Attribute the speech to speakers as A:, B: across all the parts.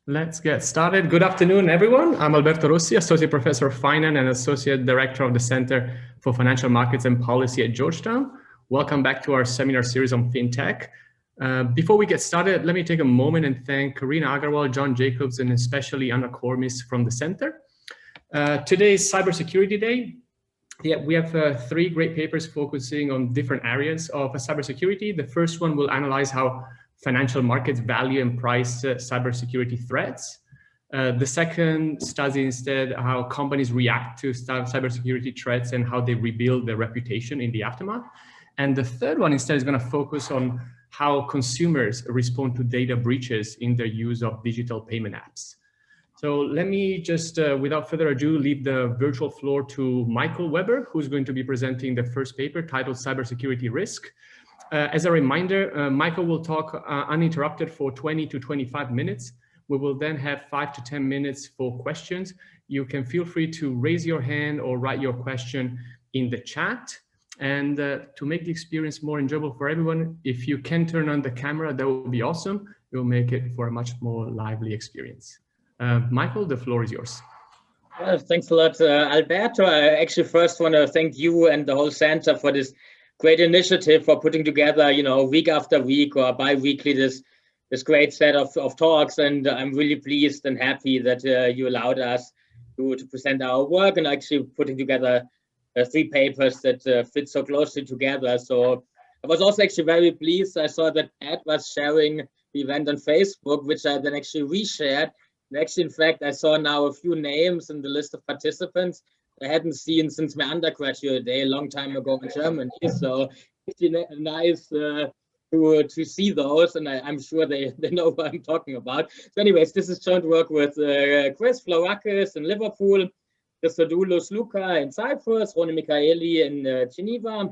A: Let's get started. Good afternoon, everyone. I'm Alberto Rossi, Associate Professor of Finance and Associate Director of the Center for Financial Markets and Policy at Georgetown. Welcome back to our seminar series on FinTech. Before we get started, let me take a moment and thank Karina Agarwal, John Jacobs, and especially Anna Kormis from the Center. Today is Cybersecurity Day. Yeah, we have three great papers focusing on different areas of cybersecurity. The first one will analyze how financial markets value and price cybersecurity threats. The second studies instead how companies react to cybersecurity threats and how they rebuild their reputation in the aftermath. And the third one instead is going to focus on how consumers respond to data breaches in their use of digital payment apps. So let me just, without further ado, leave the virtual floor to Michael Weber, who's going to be presenting the first paper titled Cybersecurity Risk. As a reminder, Michael will talk uninterrupted for 20 to 25 minutes. We will then have 5 to 10 minutes for questions. You can feel free to raise your hand or write your question in the chat. And to make the experience more enjoyable for everyone, if you can turn on the camera, that would be awesome. It will make it for a much more lively experience. Michael, the floor is yours.
B: Thanks a lot, Alberto. I actually first want to thank you and the whole center for this great initiative for putting together, week after week or bi-weekly this great set of talks. And I'm really pleased and happy that you allowed us to present our work and actually putting together three papers that fit so closely together. So I was also actually very pleased. I saw that Ed was sharing the event on Facebook, which I then actually reshared. And actually, in fact, I saw now a few names in the list of participants I hadn't seen since my undergraduate day a long time ago in Germany. So it's nice to see those, and I'm sure they know what I'm talking about. So anyways, this is joint work with Chris Flaurakis in Liverpool, Christodoulos Luca in Cyprus, Ronnie Michaeli in Geneva.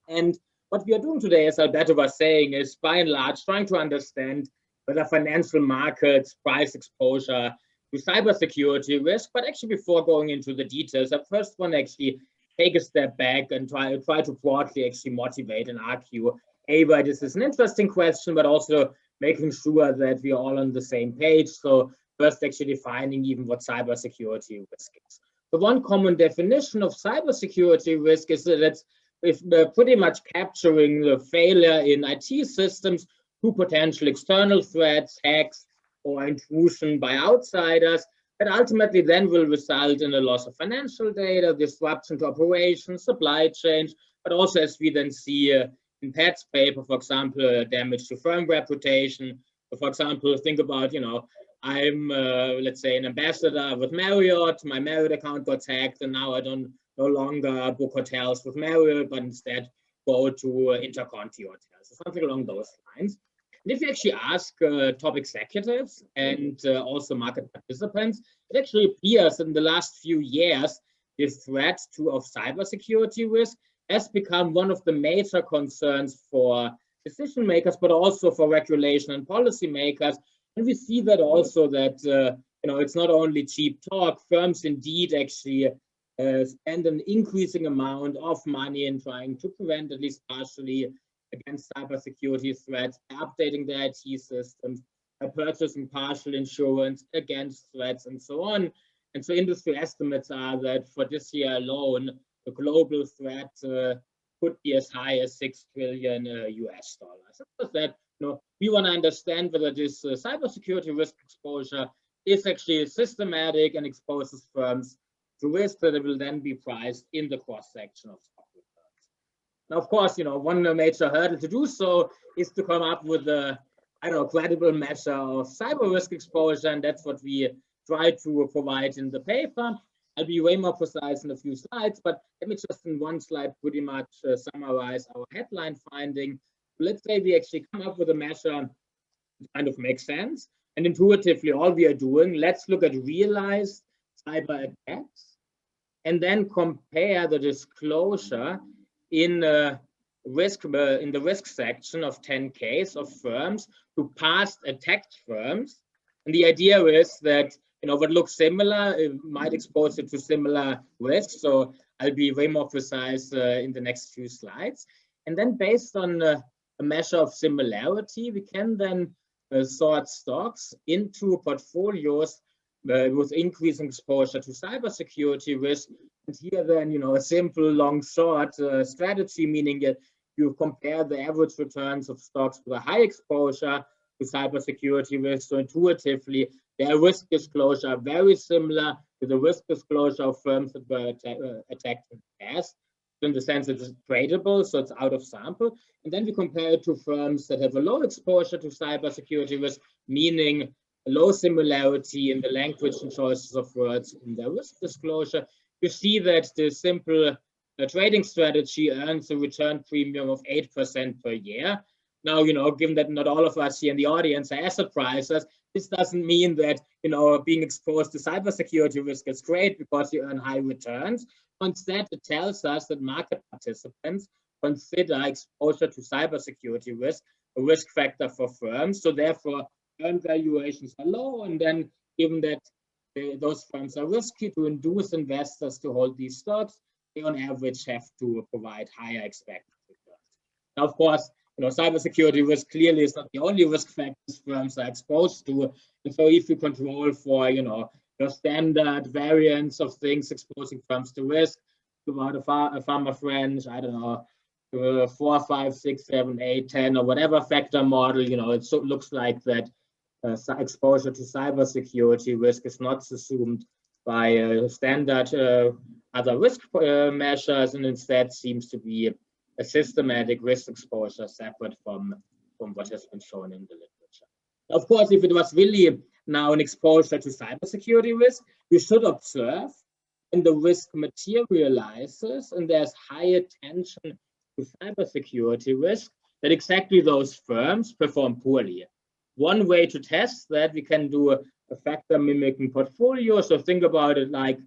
B: And what we are doing today, as Alberto was saying, is by and large trying to understand whether financial markets, price exposure to cybersecurity risk. But actually, before going into the details, I first want to actually take a step back and try to broadly actually motivate and argue, why this is an interesting question, but also making sure that we are all on the same page. So first actually defining even what cybersecurity risk is. The one common definition of cybersecurity risk is that it's pretty much capturing the failure in IT systems to potential external threats, hacks, or intrusion by outsiders that ultimately then will result in a loss of financial data, disruption to operations, supply chains, but also as we then see in Pat's paper, for example, damage to firm reputation. So for example, think about, I'm, let's say, an ambassador with Marriott, my Marriott account got hacked, and now I no longer book hotels with Marriott, but instead go to Interconti hotels, so something along those lines. And if you actually ask top executives and also market participants, it actually appears in the last few years, the threat of cybersecurity risk has become one of the major concerns for decision makers, but also for regulation and policy makers. And we see that also that, it's not only cheap talk, firms indeed actually spend an increasing amount of money in trying to prevent, at least partially, against cybersecurity threats, by updating their IT systems, by purchasing partial insurance against threats, and so on. And so industry estimates are that for this year alone, the global threat could be as high as $6 trillion US dollars. So that, we want to understand whether this cybersecurity risk exposure is actually systematic and exposes firms to risk that will then be priced in the cross-section of stock returns. Now, of course, one major hurdle to do so is to come up with a, credible measure of cyber risk exposure, and that's what we try to provide in the paper. I'll be way more precise in a few slides, but let me just in one slide pretty much summarize our headline finding. Let's say we actually come up with a measure that kind of makes sense, and intuitively all we are doing, let's look at realized cyber attacks and then compare the disclosure in the risk section of 10 cases of firms to past attacked firms. And the idea is that what looks similar, it might expose it to similar risks. So I'll be way more precise in the next few slides. And then based on a measure of similarity, we can then sort stocks into portfolios with increasing exposure to cybersecurity risk. And here then, a simple long short strategy, meaning that you compare the average returns of stocks with a high exposure to cybersecurity risk. So intuitively, their risk disclosure are very similar to the risk disclosure of firms that were attacked in the past, in the sense that it's tradable, so it's out of sample. And then we compare it to firms that have a low exposure to cybersecurity risk, meaning a low similarity in the language and choices of words in their risk disclosure. You see that the simple trading strategy earns a return premium of 8% per year. Now, given that not all of us here in the audience are asset pricers, this doesn't mean that, being exposed to cybersecurity risk is great because you earn high returns. Instead, it tells us that market participants consider exposure to cybersecurity risk a risk factor for firms. So therefore, earned valuations are low. And then given that those firms are risky, to induce investors to hold these stocks, they on average have to provide higher expected returns. Now, of course, cybersecurity risk clearly is not the only risk factors firms are exposed to. And so if you control for, your standard variants of things exposing firms to risk, about a Fama French, I don't know, 4, 5, 6, 7, 8, 10, or whatever factor model, it looks like that exposure to cybersecurity risk is not assumed by standard other risk measures, and instead seems to be a systematic risk exposure separate from what has been shown in the literature. Of course, if it was really now an exposure to cybersecurity risk, we should observe when the risk materializes and there's high attention to cybersecurity risk, that exactly those firms perform poorly. One way to test that, we can do a factor mimicking portfolio. So think about it like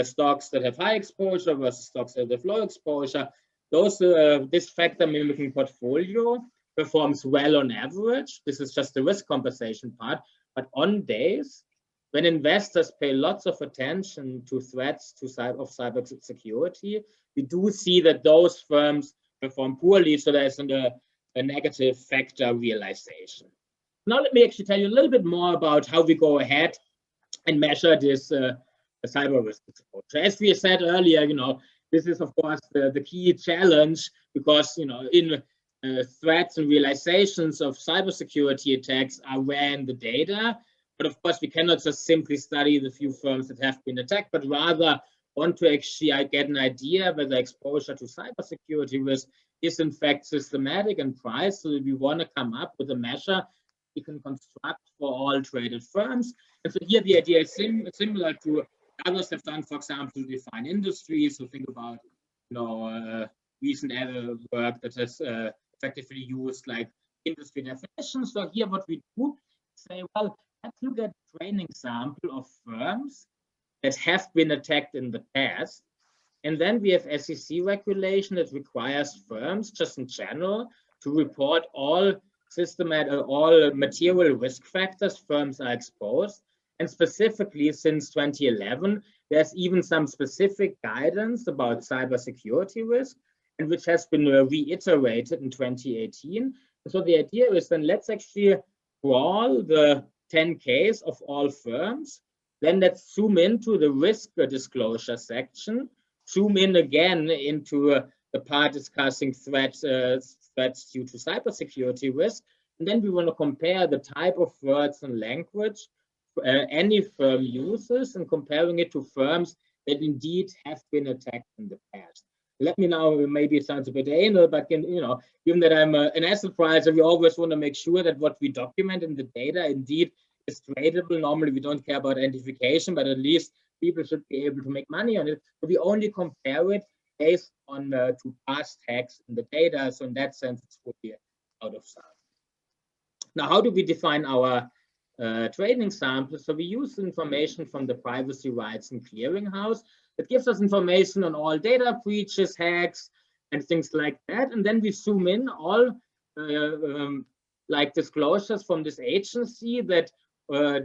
B: stocks that have high exposure versus stocks that have low exposure. This factor mimicking portfolio performs well on average. This is just the risk compensation part. But on days when investors pay lots of attention to threats of cybersecurity, we do see that those firms perform poorly. So there's a negative factor realization. Now let me actually tell you a little bit more about how we go ahead and measure this cyber risk exposure. As we said earlier, this is of course the key challenge, because in threats and realizations of cybersecurity attacks are rare in the data. But of course, we cannot just simply study the few firms that have been attacked, but rather want to actually get an idea whether exposure to cybersecurity risk is in fact systematic and priced. So we want to come up with a measure we can construct for all traded firms. And so here the idea is similar to others have done, for example, define industries. So think about recent work that has effectively used like industry definitions. So here what we do say, well, let's look at a training sample of firms that have been attacked in the past. And then we have SEC regulation that requires firms, just in general, to report all material risk factors firms are exposed. And specifically, since 2011, there's even some specific guidance about cybersecurity risk, and which has been reiterated in 2018. So the idea is then let's actually crawl the 10Ks of all firms. Then let's zoom into the risk disclosure section, zoom in again into the part discussing threats due to cybersecurity risk. And then we want to compare the type of words and language any firm uses and comparing it to firms that indeed have been attacked in the past. Let me now, maybe it sounds a bit anal, but given that I'm an asset pricer, we always want to make sure that what we document in the data indeed is tradable. Normally, we don't care about identification, but at least people should be able to make money on it. So we only compare it based on to past tags in the data. So in that sense, it's fully out of sight. Now, how do we define our trading samples? So we use information from the Privacy Rights and Clearinghouse that gives us information on all data breaches, hacks, and things like that. And then we zoom in all like disclosures from this agency that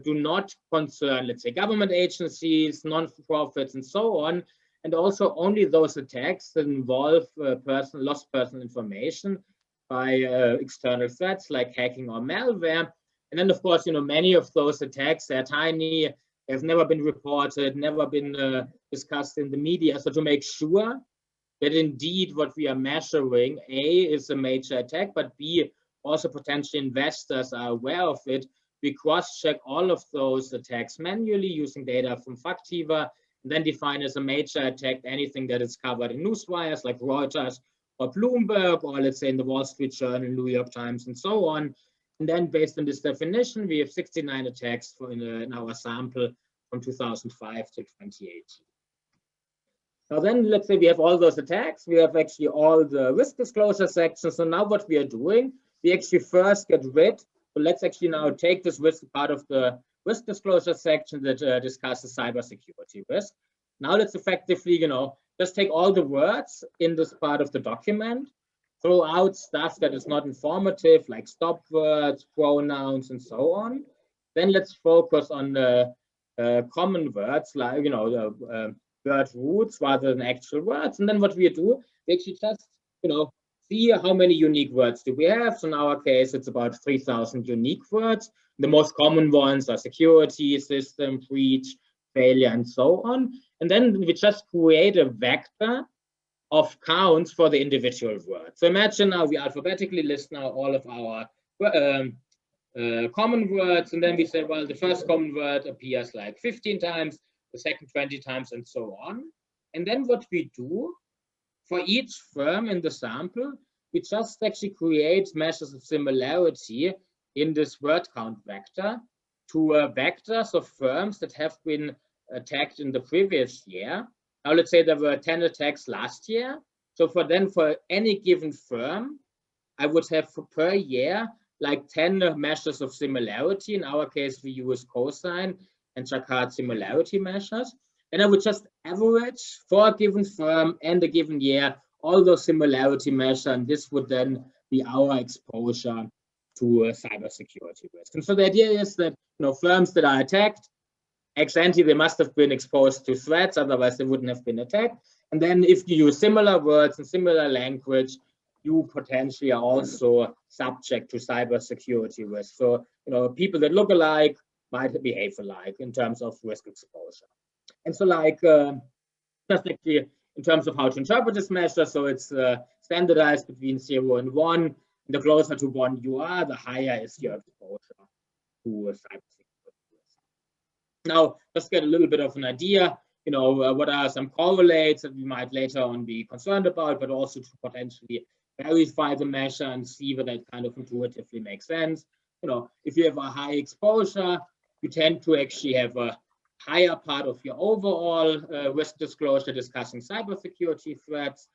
B: do not concern, let's say, government agencies, non-profits, and so on, and also only those attacks that involve lost personal information by external threats like hacking or malware. And then, of course, many of those attacks are tiny, have never been reported, never been discussed in the media. So to make sure that indeed what we are measuring, A, is a major attack, but B, also potential investors are aware of it, we cross-check all of those attacks manually using data from Factiva, and then define as a major attack anything that is covered in newswires like Reuters or Bloomberg, or let's say in the Wall Street Journal, New York Times, and so on. And then based on this definition, we have 69 attacks in our sample from 2005 to 2018. Now then, let's say we have all those attacks. We have actually all the risk disclosure sections. So now what we are doing, we actually first get rid. So let's actually now take this risk part of the risk disclosure section that discusses cybersecurity risk. Now let's effectively, just take all the words in this part of the document, throw out stuff that is not informative, like stop words, pronouns, and so on. Then let's focus on the common words, like, the word roots rather than actual words. And then what we do, we actually just, see how many unique words do we have. So in our case, it's about 3,000 unique words. The most common ones are security, system, breach, failure, and so on. And then we just create a vector of counts for the individual words. So imagine now we alphabetically list now all of our common words, and then we say, well, the first common word appears like 15 times, the second 20 times, and so on. And then what we do for each firm in the sample, we just actually create measures of similarity in this word count vector to vectors of firms that have been attacked in the previous year. Now let's say there were 10 attacks last year. So for any given firm, I would have per year like 10 measures of similarity. In our case, we use cosine and Jacquard similarity measures. And I would just average for a given firm and a given year all those similarity measures, and this would then be our exposure to cybersecurity risk. And so the idea is that firms that are attacked, ex ante, they must have been exposed to threats, otherwise they wouldn't have been attacked. And then if you use similar words and similar language, you potentially are also subject to cybersecurity risk. So people that look alike might behave alike in terms of risk exposure. And so just actually in terms of how to interpret this measure, so it's standardized between 0 and 1. And the closer to 1 you are, the higher is your exposure to cybersecurity risk. Now, just get a little bit of an idea, what are some correlates that we might later on be concerned about, but also to potentially verify the measure and see whether it kind of intuitively makes sense. If you have a high exposure, you tend to actually have a higher part of your overall risk disclosure discussing cybersecurity threats.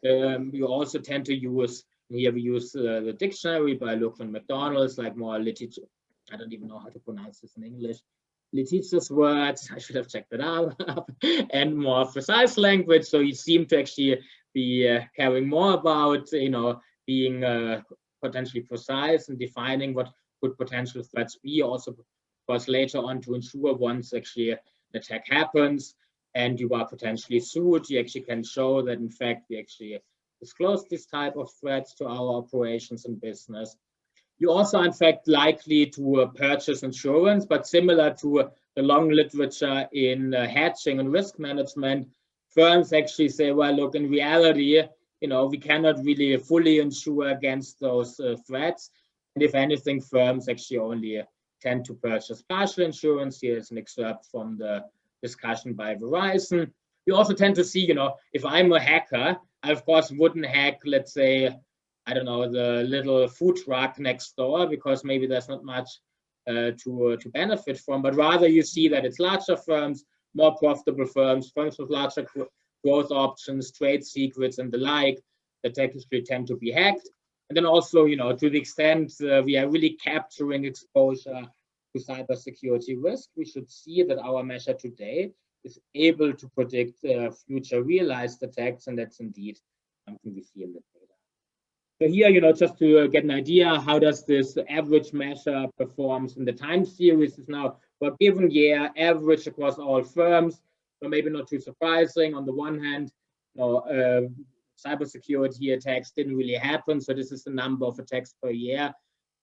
B: You also tend to use, here we use the dictionary by Ruan McDonough, like more litigious, I don't even know how to pronounce this in English, litigious words, I should have checked it out, and more precise language. So you seem to actually be caring more about, being potentially precise and defining what could potential threats be. Also, of course, later on to ensure once actually an attack happens and you are potentially sued, you actually can show that in fact we actually disclose this type of threats to our operations and business. You also are in fact likely to purchase insurance, but similar to the long literature in hedging and risk management, firms actually say, well, look, in reality, we cannot really fully insure against those threats. And if anything, firms actually only tend to purchase partial insurance. Here's an excerpt from the discussion by Verizon. You also tend to see, if I'm a hacker, I of course wouldn't hack, let's say, I don't know, the little food truck next door, because maybe there's not much to benefit from, but rather you see that it's larger firms, more profitable firms, firms with larger growth options, trade secrets, and the like, that technically tend to be hacked. And then also, to the extent we are really capturing exposure to cybersecurity risk, we should see that our measure today is able to predict future realized attacks, and that's indeed something we see in the data. So here, just to get an idea, how does this average measure performs in the time series is now for a given year, average across all firms. So maybe not too surprising. On the one hand, cybersecurity attacks didn't really happen. So this is the number of attacks per year.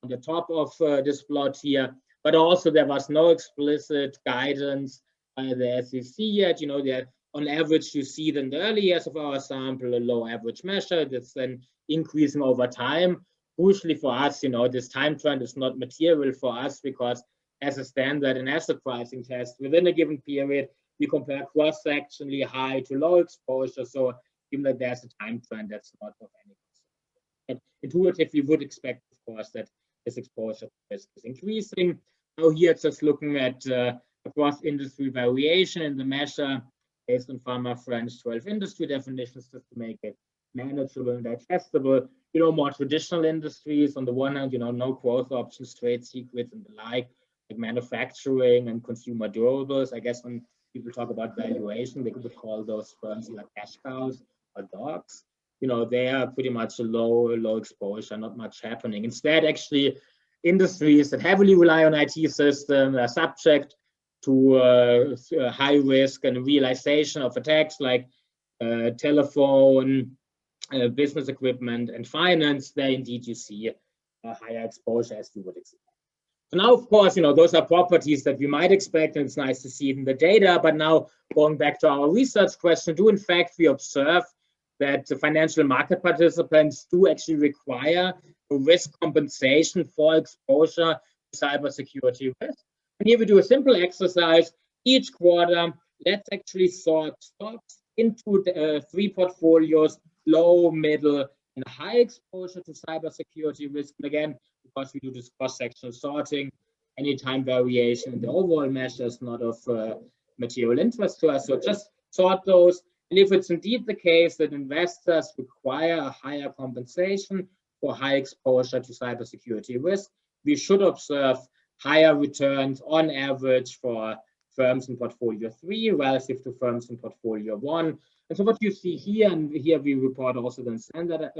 B: on the top of this plot here. But also there was no explicit guidance by the SEC yet. You know, that on average you see in the early years of our sample a low average measure that's then increasing over time. Crucially for us, you know, this time trend is not material for us because as a standard and asset pricing test within a given period, we compare cross-sectionally high to low exposure. So given that there's a time trend, that's not of any concern. And intuitively, we would expect, of course, that this exposure risk is increasing. Now here, just looking at across industry variation in the measure based on Fama-Friend's 12 industry definitions, just to make it manageable and digestible. You know, more traditional industries, on the one hand, you know, no growth options, trade secrets, and the like manufacturing and consumer durables. I guess when people talk about valuation, they could call those firms like cash cows or dogs. You know, they are pretty much a low exposure, not much happening. Instead, actually, industries that heavily rely on IT systems are subject to high risk and realization of attacks like telephone, business equipment, and finance. There, indeed, you see a higher exposure as you would expect. So now, of course, you know, those are properties that we might expect, and it's nice to see it in the data. But now, going back to our research question, do in fact we observe that the financial market participants do actually require a risk compensation for exposure to cybersecurity risk? And here we do a simple exercise. Each quarter, let's actually sort stocks into 3 portfolios: low, middle, and high exposure to cybersecurity risk. And again, because we do this cross-sectional sorting, any time variation in the overall measure is not of material interest to us. So just sort those. And if it's indeed the case that investors require a higher compensation for high exposure to cybersecurity risk, we should observe higher returns on average for firms in portfolio 3 relative to firms in portfolio 1. And so what you see here, and here we report also the standard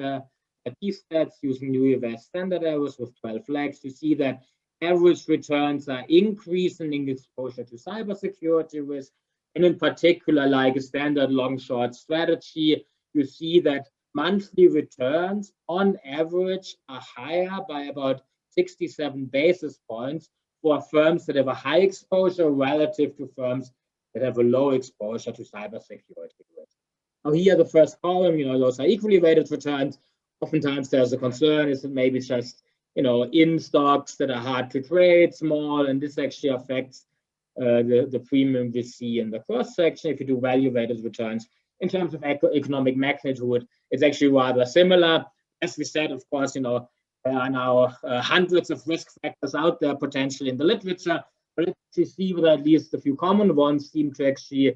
B: these stats using Univariate standard errors with 12 flags, you see that average returns are increasing in exposure to cybersecurity risk. And in particular, like a standard long-short strategy, you see that monthly returns on average are higher by about 67 basis points for firms that have a high exposure relative to firms that have a low exposure to cybersecurity risk. Now here, the first column, you know, those are equally weighted returns. Oftentimes there's a concern, is it maybe just, you know, in stocks that are hard to trade, small, and this actually affects the premium we see in the cross section. If you do value-weighted returns in terms of economic magnitude, it's actually rather similar. As we said, of course, you know, there are now hundreds of risk factors out there potentially in the literature, but let's actually see that at least a few common ones seem to actually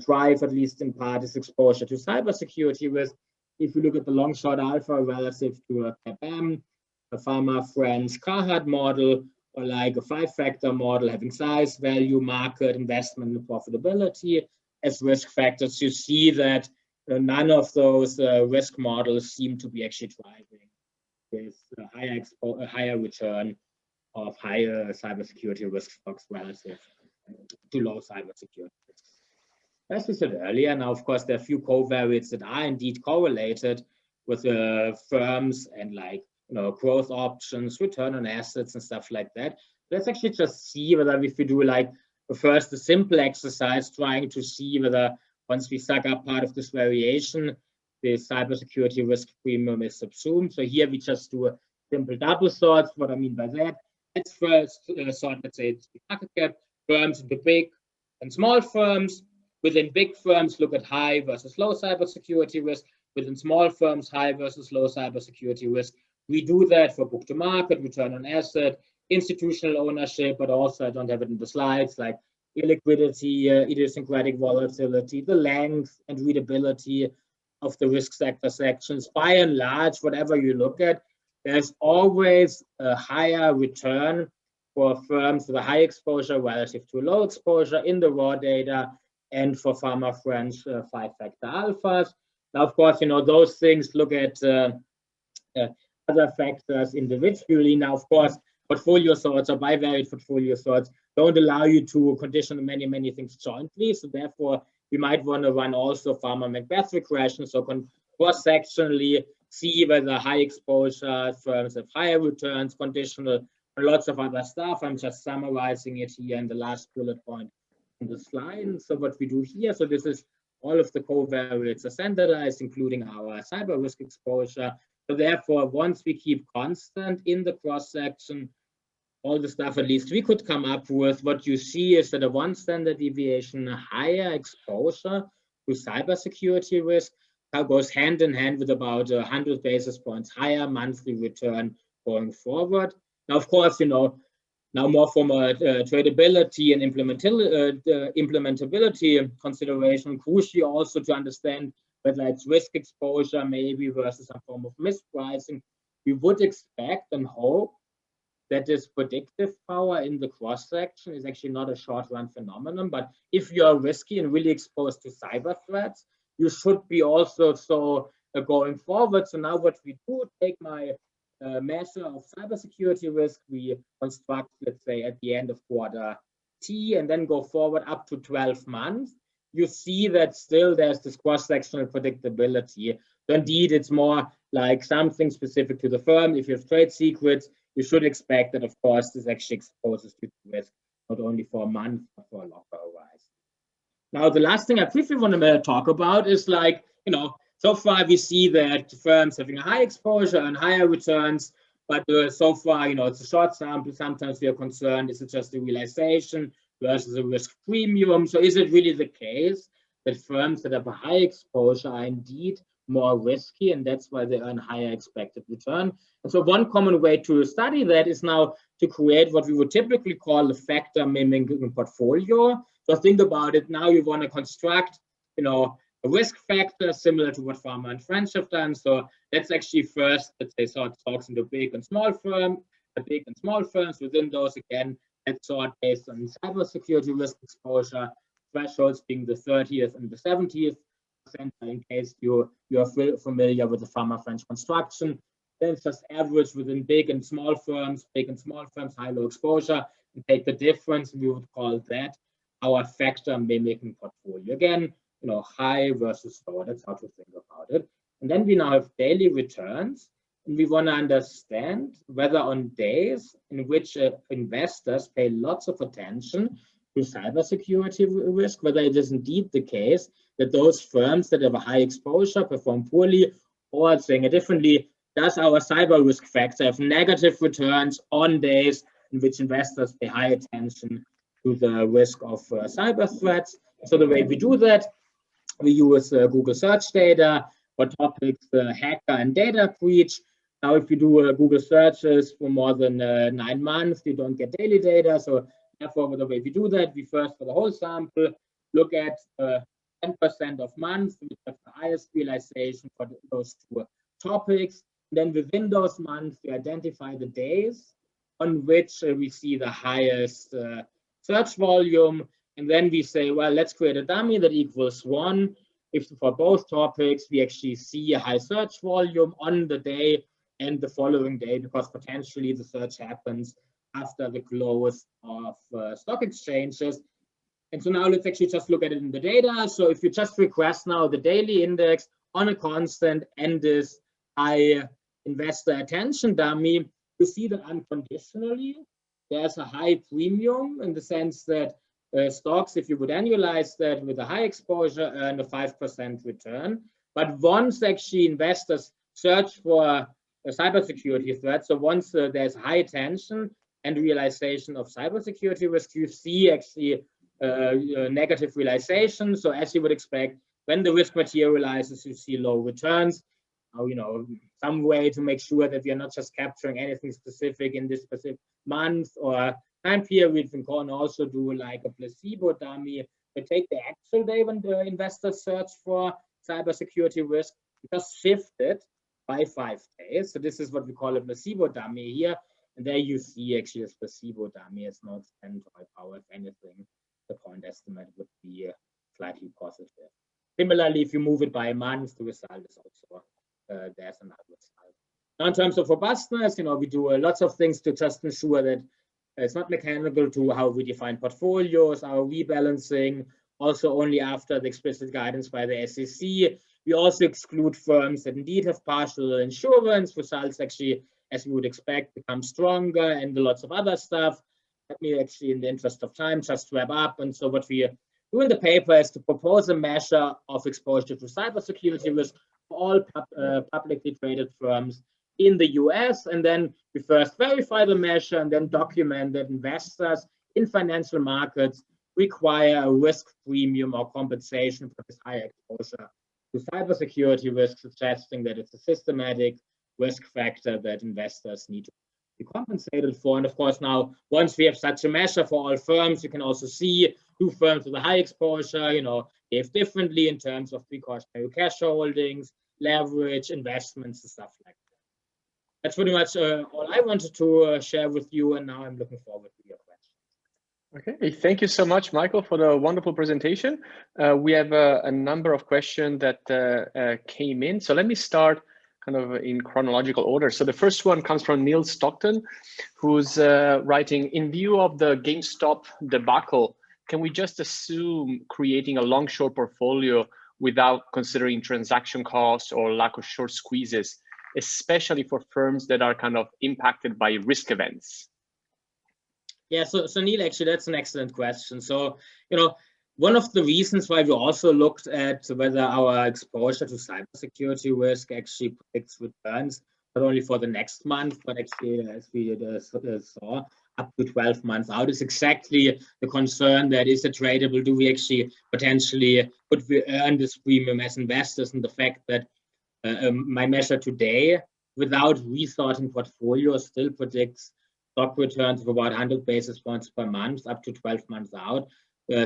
B: drive, at least in part, this exposure to cybersecurity risk. If you look at the long-short alpha relative to a CFMP, a Fama-Friend's Carhart model, or like a 5-factor model having size, value, market, investment, and profitability as risk factors, you see that none of those risk models seem to be actually driving this higher return of higher cybersecurity risk stocks relative to low cybersecurity risks. As we said earlier, now, of course, there are a few covariates that are indeed correlated with firms and like, you know, growth options, return on assets and stuff like that. Let's actually just see whether if we do like first a simple exercise trying to see whether once we suck up part of this variation, the cybersecurity risk premium is subsumed. So here we just do a simple double sort. What I mean by that, let's first sort, let's say, the market cap firms into big and small firms. Within big firms, look at high versus low cybersecurity risk. Within small firms, high versus low cybersecurity risk. We do that for book to market, return on asset, institutional ownership, but also, I don't have it in the slides, like illiquidity, idiosyncratic volatility, the length and readability of the risk sector sections. By and large, whatever you look at, there's always a higher return for firms with a high exposure relative to low exposure in the raw data, and for Fama-Friend's 5-factor alphas. Now, of course, you know, those things look at other factors individually. Now, of course, portfolio sorts or bivariate portfolio sorts don't allow you to condition many things jointly. So therefore, we might want to run also Fama-MacBeth regressions. So cross-sectionally, see whether high exposure firms have higher returns, conditional, and lots of other stuff. I'm just summarizing it here in the last bullet point on the slide. So what we do here, so this is all of the covariates are standardized, including our cyber risk exposure. So therefore, once we keep constant in the cross-section, all the stuff at least we could come up with, what you see is that a 1 standard deviation higher exposure to cybersecurity risk goes hand in hand with about 100 basis points higher monthly return going forward. Now, of course, now more from a tradability and implementability consideration, crucial also to understand whether it's risk exposure maybe versus some form of mispricing. We would expect and hope that this predictive power in the cross-section is actually not a short-run phenomenon, but if you're risky and really exposed to cyber threats, you should be also so going forward. So now what we do, take my measure of cybersecurity risk, we construct, let's say, at the end of quarter T, and then go forward up to 12 months. You see that still there's this cross-sectional predictability. So indeed, it's more like something specific to the firm. If you have trade secrets, you should expect that, of course, this actually exposes you to risk, not only for a month, but for a longer horizon. Now, the last thing I briefly want to talk about is like, so far we see that firms having a high exposure and higher returns, but so far, it's a short sample. Sometimes we are concerned, is it just a realization versus a risk premium? So is it really the case that firms that have a high exposure are indeed more risky, and that's why they earn higher expected return? And so one common way to study that is now to create what we would typically call a factor mimicking portfolio. So think about it. Now you want to construct, a risk factor similar to what Fama and Friends have done. So let's actually first, let's say, sort talks into big and small firms, the big and small firms. Within those, again, let's sort based on cybersecurity risk exposure, thresholds being the 30th and the 70th percent, in case you're familiar with the Fama French construction. Then it's just average within big and small firms, high, low exposure, and take the difference. We would call that our factor mimicking portfolio. Again, high versus low, that's how to think about it. And then we now have daily returns, and we want to understand whether on days in which investors pay lots of attention to cybersecurity risk, whether it is indeed the case that those firms that have a high exposure perform poorly, or saying it differently, does our cyber risk factor have negative returns on days in which investors pay high attention to the risk of cyber threats? So the way we do that, we use Google search data for topics, hacker and data breach. Now, if you do Google searches for more than 9 months, you don't get daily data. So therefore, the way we do that, we first, for the whole sample, look at 10% of months, which have the highest realization for those 2 topics. Then within those months, we identify the days on which we see the highest search volume. And then we say, well, let's create a dummy that equals 1. If for both topics, we actually see a high search volume on the day and the following day, because potentially the search happens after the close of stock exchanges. And so now let's actually just look at it in the data. So if you just request now the daily index on a constant and this high investor attention dummy, you see that unconditionally there's a high premium in the sense that stocks, if you would annualize that with a high exposure, earn a 5% return. But once actually investors search for a cybersecurity threat, so once there's high attention and realization of cybersecurity risk, you see actually negative realization. So as you would expect, when the risk materializes, you see low returns. Some way to make sure that we are not just capturing anything specific in this specific month or time period. We can also do like a placebo dummy. We take the actual day when the investors search for cybersecurity risk, just shift it by 5 days. So this is what we call a placebo dummy here. And there you see actually a placebo dummy is not 10 to the power. If anything, the point estimate would be slightly positive. Similarly, if you move it by a month, the result is also there's another result. Now, in terms of robustness, we do lots of things to just ensure that it's not mechanical to how we define portfolios, our rebalancing, also only after the explicit guidance by the SEC. We also exclude firms that indeed have partial insurance, results actually, as we would expect, become stronger, and lots of other stuff. Let me actually, in the interest of time, just wrap up. And so what we do in the paper is to propose a measure of exposure to cybersecurity risk for all publicly traded firms in the US. And then we first verify the measure and then document that investors in financial markets require a risk premium or compensation for this high exposure to cybersecurity risk, suggesting that it's a systematic risk factor that investors need to be compensated for. And of course, now, once we have such a measure for all firms, you can also see who firms with a high exposure, behave differently in terms of precautionary cash holdings, leverage, investments, and stuff like that. That's pretty much all I wanted to share with you. And now I'm looking forward to your questions.
A: Okay, thank you so much, Michael, for the wonderful presentation. We have a number of questions that came in. So let me start kind of in chronological order. So the first one comes from Neil Stockton, who's writing, in view of the GameStop debacle, can we just assume creating a long short portfolio without considering transaction costs or lack of short squeezes, especially for firms that are kind of impacted by risk events?
B: Yeah, so Neil, actually, that's an excellent question. So, one of the reasons why we also looked at whether our exposure to cybersecurity risk actually predicts returns, not only for the next month, but actually, as we saw, up to 12 months out, is exactly the concern that is it tradable? Do we actually potentially, could we earn this premium as investors? And the fact that my measure today, without resorting portfolios, still predicts stock returns of about 100 basis points per month, up to 12 months out,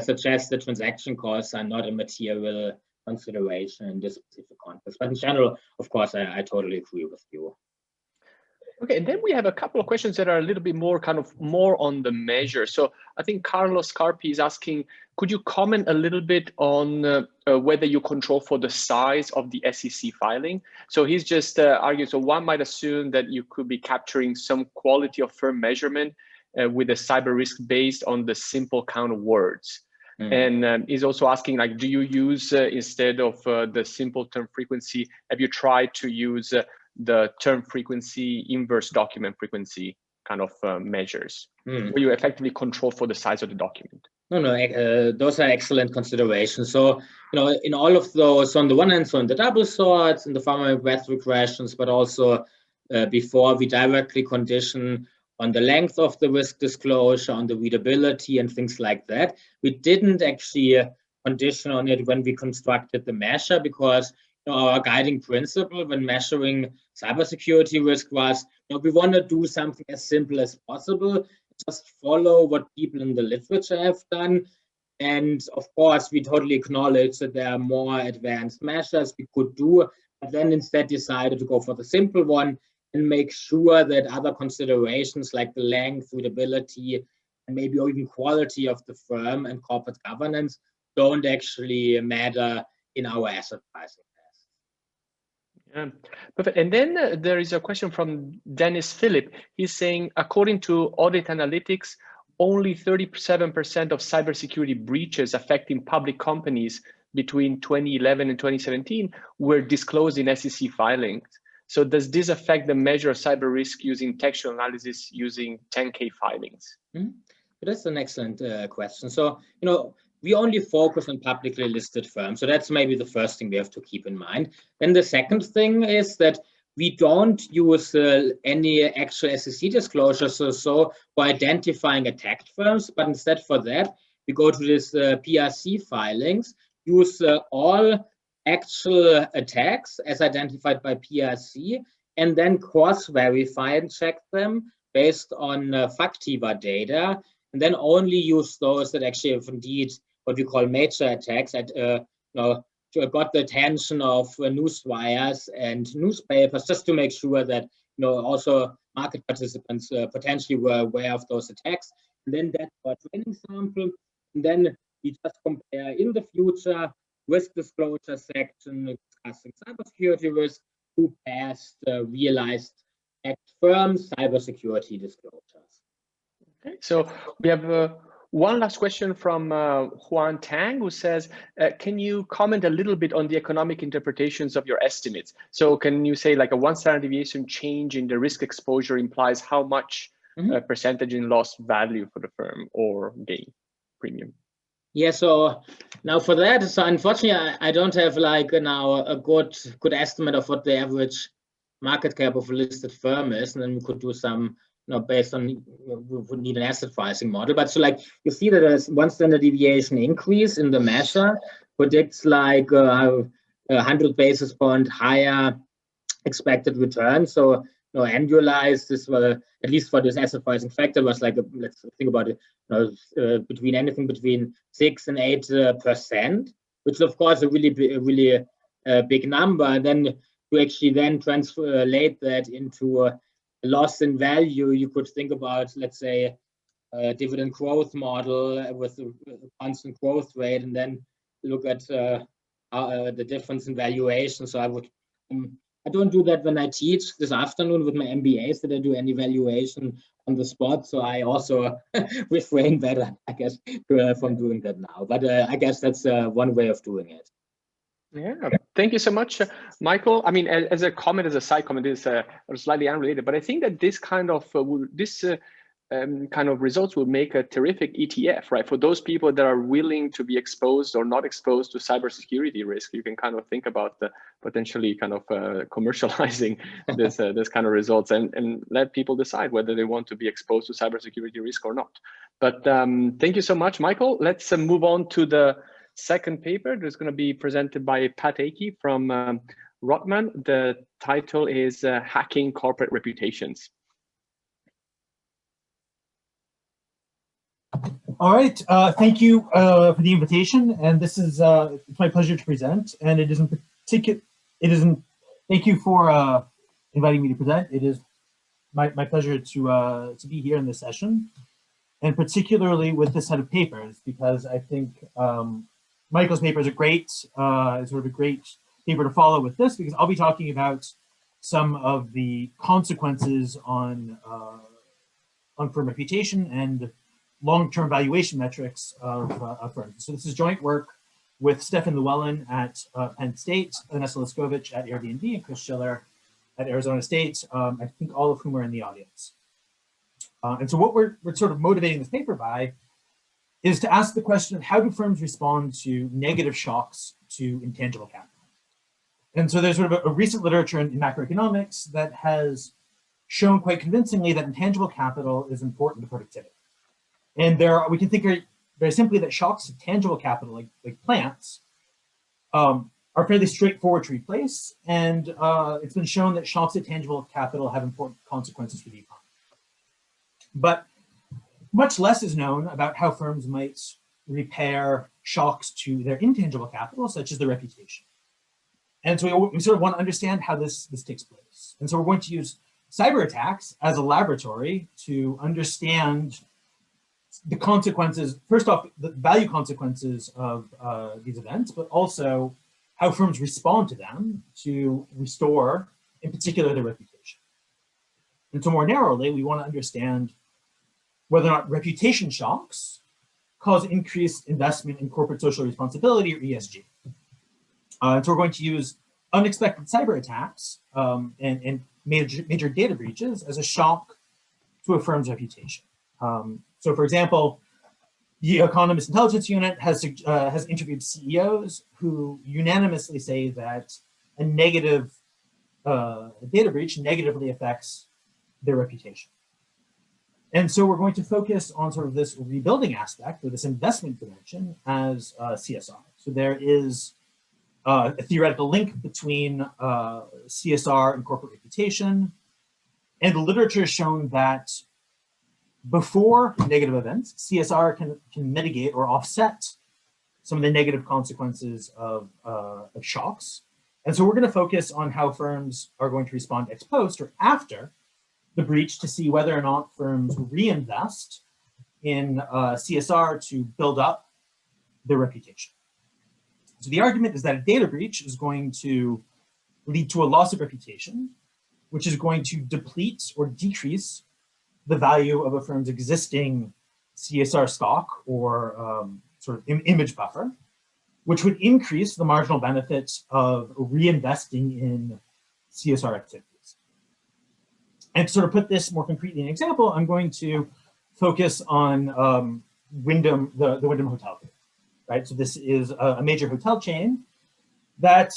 B: suggests that transaction costs are not a material consideration in this specific context. But in general, of course, I totally agree with you.
A: Okay, and then we have a couple of questions that are a little bit more more on the measure. So I think Carlos Carpi is asking, could you comment a little bit on whether you control for the size of the SEC filing? So he's just arguing, so one might assume that you could be capturing some quality of firm measurement with a cyber risk based on the simple count of words. And he's also asking, like, do you use, instead of the simple term frequency, have you tried to use the term frequency, inverse document frequency kind of measures, where you effectively control for the size of the document?
B: No, those are excellent considerations. So, in all of those, on the one hand, so in the double sorts, in the Fama-MacBeth regressions, but also before, we directly condition on the length of the risk disclosure, on the readability and things like that. We didn't actually condition on it when we constructed the measure, because our guiding principle when measuring cybersecurity risk was, we want to do something as simple as possible, just follow what people in the literature have done. And of course, we totally acknowledge that there are more advanced measures we could do, but then instead decided to go for the simple one and make sure that other considerations like the length, readability, and maybe even quality of the firm and corporate governance don't actually matter in our asset pricing.
A: Yeah, perfect. And then there is a question from Dennis Phillip. He's saying, according to audit analytics, only 37% of cybersecurity breaches affecting public companies between 2011 and 2017 were disclosed in SEC filings. So does this affect the measure of cyber risk using textual analysis using 10K filings?
B: That's an excellent question. So, we only focus on publicly listed firms. So that's maybe the first thing we have to keep in mind. Then the second thing is that we don't use any actual SEC disclosures so for identifying attacked firms, but instead for that, we go to this PRC filings, use all actual attacks as identified by PRC, and then cross-verify and check them based on Factiva data, and then only use those that actually have indeed what we call major attacks that got the attention of newswires and newspapers, just to make sure that also market participants potentially were aware of those attacks. And then that's our training sample. And then we just compare in the future risk disclosure section discussing cybersecurity risk to past realized attacked firms cybersecurity disclosures.
A: Okay, so we have One last question from Juan Tang, who says, can you comment a little bit on the economic interpretations of your estimates? So can you say like a 1 standard deviation change in the risk exposure implies how much percentage in lost value for the firm or gain premium?
B: Yeah, so now for that, so unfortunately, I don't have like now a good estimate of what the average market cap of a listed firm is, and then we could do some, based on, we would need an asset pricing model. But so like you see that there's 1 standard deviation increase in the measure predicts like 100 basis point higher expected return. So annualized, this will, at least for this asset pricing factor, was like let's think about it, between anything between 6 and 8%, which is of course a really big number. And then to actually then translate that into a loss in value, you could think about, let's say, a dividend growth model with a constant growth rate, and then look at the difference in valuation. So I would, I don't do that when I teach this afternoon with my MBAs, that I do any valuation on the spot. So I also refrain better, I guess, from doing that now. But I guess that's one way of doing it.
A: Yeah, thank you so much, Michael. I mean, as a comment, as a side comment, is slightly unrelated, but I think that this kind of kind of results will make a terrific ETF, right? For those people that are willing to be exposed or not exposed to cybersecurity risk, you can kind of think about the potentially kind of commercializing this kind of results and let people decide whether they want to be exposed to cybersecurity risk or not. But thank you so much, Michael. Let's move on to the second paper that's going to be presented by Pat Akey from Ruan. The title is Hacking Corporate Reputations.
C: All right, thank you for the invitation, and this is it's my pleasure to present. And it is in particular, thank you for inviting me to present. It is my pleasure to be here in this session, and particularly with this set of papers, because I think Michael's paper is a great sort of a great paper to follow with this, because I'll be talking about some of the consequences on firm reputation and long-term valuation metrics of firms. So this is joint work with Stefan Llewellyn at Penn State, Vanessa Leskovich at Airbnb, and Chris Schiller at Arizona State, I think all of whom are in the audience. And so what we're sort of motivating this paper by is to ask the question of how do firms respond to negative shocks to intangible capital? And so there's sort of a recent literature in macroeconomics that has shown quite convincingly that intangible capital is important to productivity. And we can think very simply that shocks to tangible capital, like plants, are fairly straightforward to replace. And it's been shown that shocks to tangible capital have important consequences for the economy. But much less is known about how firms might repair shocks to their intangible capital, such as their reputation. And so we sort of want to understand how this takes place. And so we're going to use cyber attacks as a laboratory to understand the consequences, first off, the value consequences of these events, but also how firms respond to them to restore, in particular, their reputation. And so more narrowly, we want to understand whether or not reputation shocks cause increased investment in corporate social responsibility, or ESG. So we're going to use unexpected cyber attacks and major data breaches as a shock to a firm's reputation. So for example, the Economist Intelligence Unit has interviewed CEOs who unanimously say that a negative data breach negatively affects their reputation. And so we're going to focus on sort of this rebuilding aspect, or this investment dimension, as CSR. So there is a theoretical link between CSR and corporate reputation. And the literature has shown that before negative events, CSR can mitigate or offset some of the negative consequences of shocks. And so we're going to focus on how firms are going to respond ex post, or after the breach, to see whether or not firms reinvest in CSR to build up their reputation. So the argument is that a data breach is going to lead to a loss of reputation, which is going to deplete or decrease the value of a firm's existing CSR stock or sort of image buffer, which would increase the marginal benefits of reinvesting in CSR activities. And to sort of put this more concretely in an example, I'm going to focus on Wyndham, the Wyndham Hotel Group, right? So this is a major hotel chain that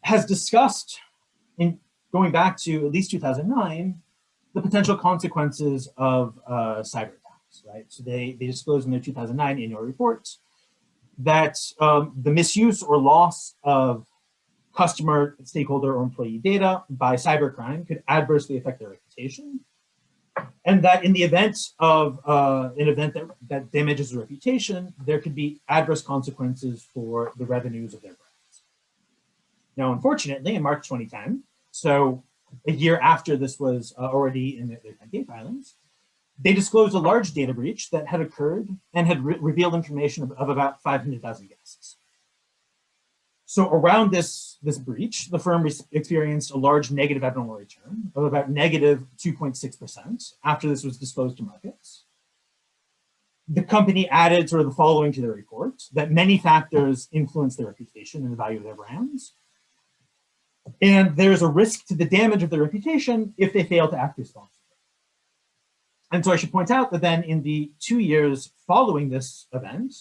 C: has discussed, in going back to at least 2009, the potential consequences of cyber attacks, right? So they disclosed in their 2009 annual report that the misuse or loss of customer, stakeholder, or employee data by cybercrime could adversely affect their reputation, and that in the event of an event that damages their reputation, there could be adverse consequences for the revenues of their brands. Now, unfortunately, in March 2010, so a year after this was already in their 10-K filings, they disclosed a large data breach that had occurred and had revealed information of about 500,000 guests. So around this breach, the firm experienced a large negative abnormal return of about negative 2.6% after this was disclosed to markets. The company added sort of the following to their report, that many factors influence their reputation and the value of their brands. And there's a risk to the damage of their reputation if they fail to act responsibly. And so I should point out that then in the 2 years following this event,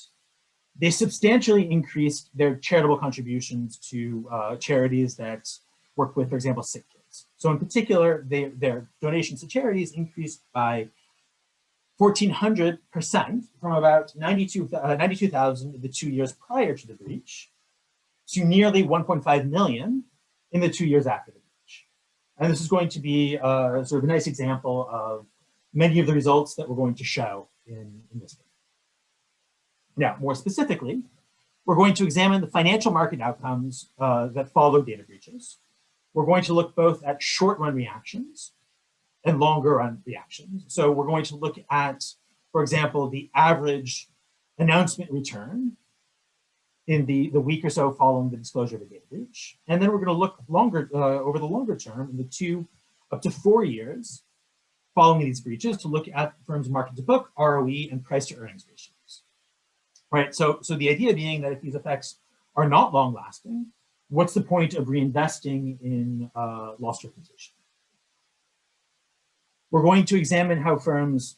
C: they substantially increased their charitable contributions to charities that work with, for example, sick kids. So in particular, their donations to charities increased by 1,400% from about 92,000 in the 2 years prior to the breach to nearly 1.5 million in the 2 years after the breach. And this is going to be sort of a nice example of many of the results that we're going to show in this case. Now, more specifically, we're going to examine the financial market outcomes that follow data breaches. We're going to look both at short-run reactions and longer-run reactions. So we're going to look at, for example, the average announcement return in the week or so following the disclosure of a data breach. And then we're going to look longer over the longer term, in the 2 up to 4 years following these breaches, to look at firms' market to book, ROE, and price to earnings ratios. Right, so the idea being that if these effects are not long lasting, what's the point of reinvesting in lost reputation? We're going to examine how firms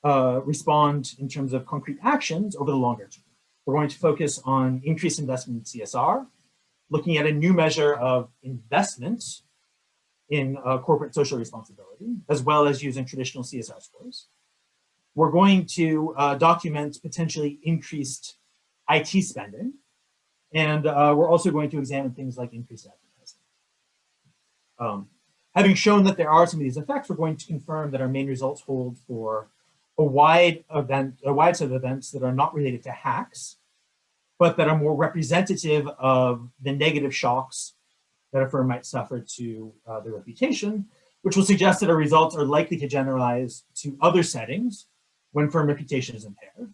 C: respond in terms of concrete actions over the longer term. We're going to focus on increased investment in CSR, looking at a new measure of investment in corporate social responsibility, as well as using traditional CSR scores. We're going to document potentially increased IT spending, and we're also going to examine things like increased advertising. Having shown that there are some of these effects, we're going to confirm that our main results hold for a wide set of events that are not related to hacks, but that are more representative of the negative shocks that a firm might suffer to their reputation, which will suggest that our results are likely to generalize to other settings when firm reputation is impaired.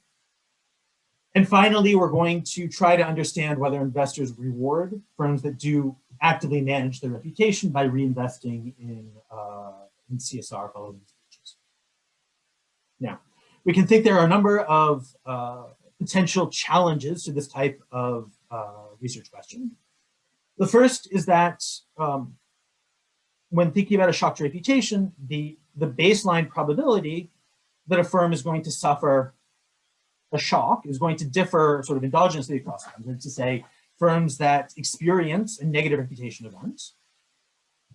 C: And finally, we're going to try to understand whether investors reward firms that do actively manage their reputation by reinvesting in CSR following these breaches. Now, we can think there are a number of potential challenges to this type of research question. The first is that when thinking about a shock to reputation, the baseline probability that a firm is going to suffer a shock is going to differ sort of endogenously across firms. And to say firms that experience a negative reputation event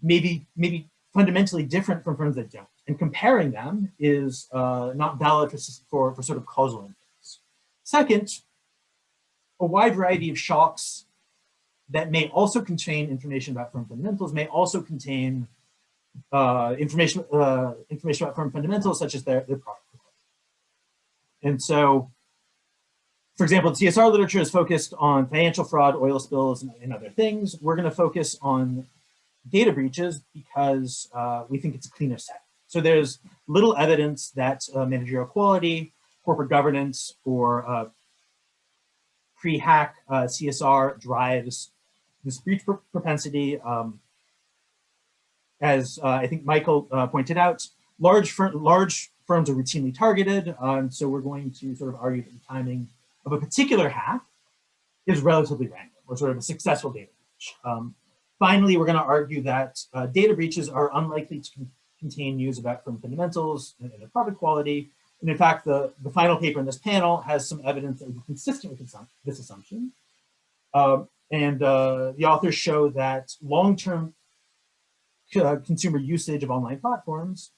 C: may be fundamentally different from firms that don't. And comparing them is not valid for sort of causal inference. Second, a wide variety of shocks that may also contain information about firm fundamentals may also contain information about firm fundamentals, such as their product. And so, for example, the CSR literature is focused on financial fraud, oil spills, and other things. We're going to focus on data breaches because we think it's a cleaner set. So there's little evidence that managerial quality, corporate governance, or pre-hack CSR drives this breach propensity. As I think Michael pointed out, large firms are routinely targeted, and so we're going to sort of argue that the timing of a particular hack is relatively random, or sort of a successful data breach. Finally, we're going to argue that data breaches are unlikely to contain news about firm fundamentals and their product quality. And in fact, the final paper in this panel has some evidence that is consistent with this assumption. The authors show that long-term consumer usage of online platforms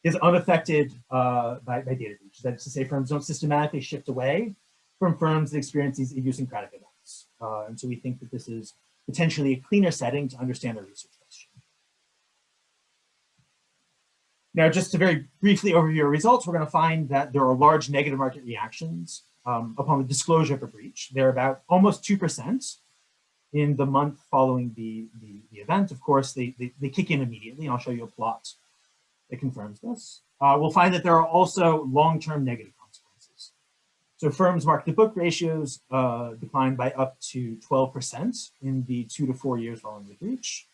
C: is unaffected by data breaches. That is to say, firms don't systematically shift away from firms that experience these idiosyncratic events. And so we think that this is potentially a cleaner setting to understand our research question. Now, just to very briefly overview our results, we're going to find that there are large negative market reactions upon the disclosure of a breach. They're about almost 2% in the month following the event. Of course, they kick in immediately, and I'll show you a plot that confirms this. We'll find that there are also long-term negative consequences. So firms' market-to-book ratios decline by up to 12% in the 2 to 4 years following the breach.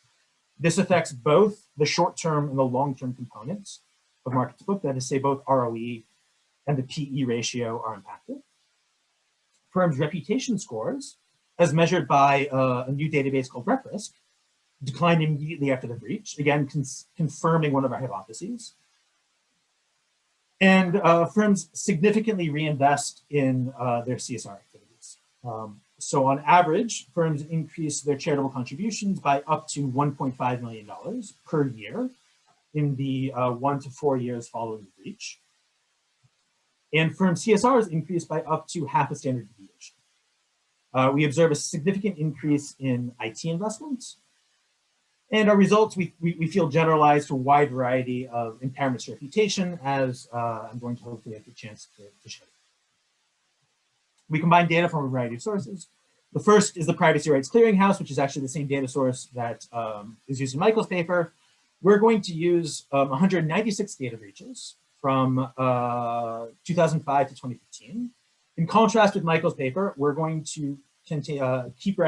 C: This affects both the short-term and the long-term components of market-to-book. That is to say, both ROE and the PE ratio are impacted. Firms' reputation scores, as measured by a new database called Cyberrisk, declined immediately after the breach, again, confirming one of our hypotheses. And firms significantly reinvest in their CSR activities. So on average, firms increase their charitable contributions by up to $1.5 million per year in the 1 to 4 years following the breach. And firm CSRs increase by up to half a standard deviation. We observe a significant increase in IT investments. And our results, we feel, generalized to a wide variety of impairments to reputation, as I'm going to hopefully have the chance to show you. We combine data from a variety of sources. The first is the Privacy Rights Clearinghouse, which is actually the same data source that is used in Michael's paper. We're going to use 196 data breaches from 2005 to 2015. In contrast with Michael's paper, we're going to keep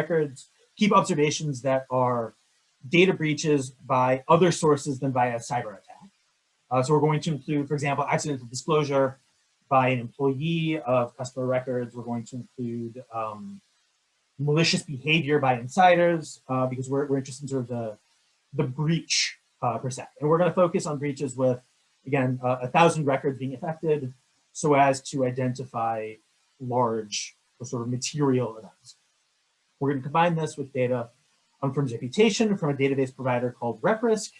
C: observations that are data breaches by other sources than via a cyber attack. So we're going to include, for example, accidental disclosure by an employee of customer records. We're going to include malicious behavior by insiders, because we're interested in sort of the breach per se. And we're going to focus on breaches with, again, 1,000 records being affected, so as to identify large or sort of material events. We're going to combine this with data on firms' reputation from a database provider called Cyberrisk.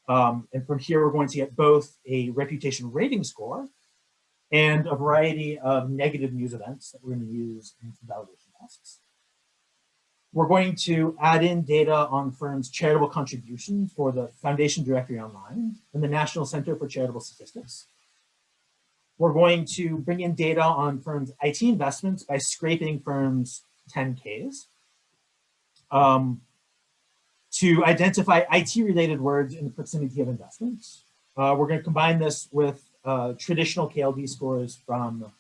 C: And from here, we're going to get both a reputation rating score and a variety of negative news events that we're going to use in some validation tests. We're going to add in data on firms' charitable contributions for the Foundation Directory Online and the National Center for Charitable Statistics. We're going to bring in data on firms' IT investments by scraping firms' 10Ks to identify IT-related words in the proximity of investments. We're going to combine this with traditional KLD scores from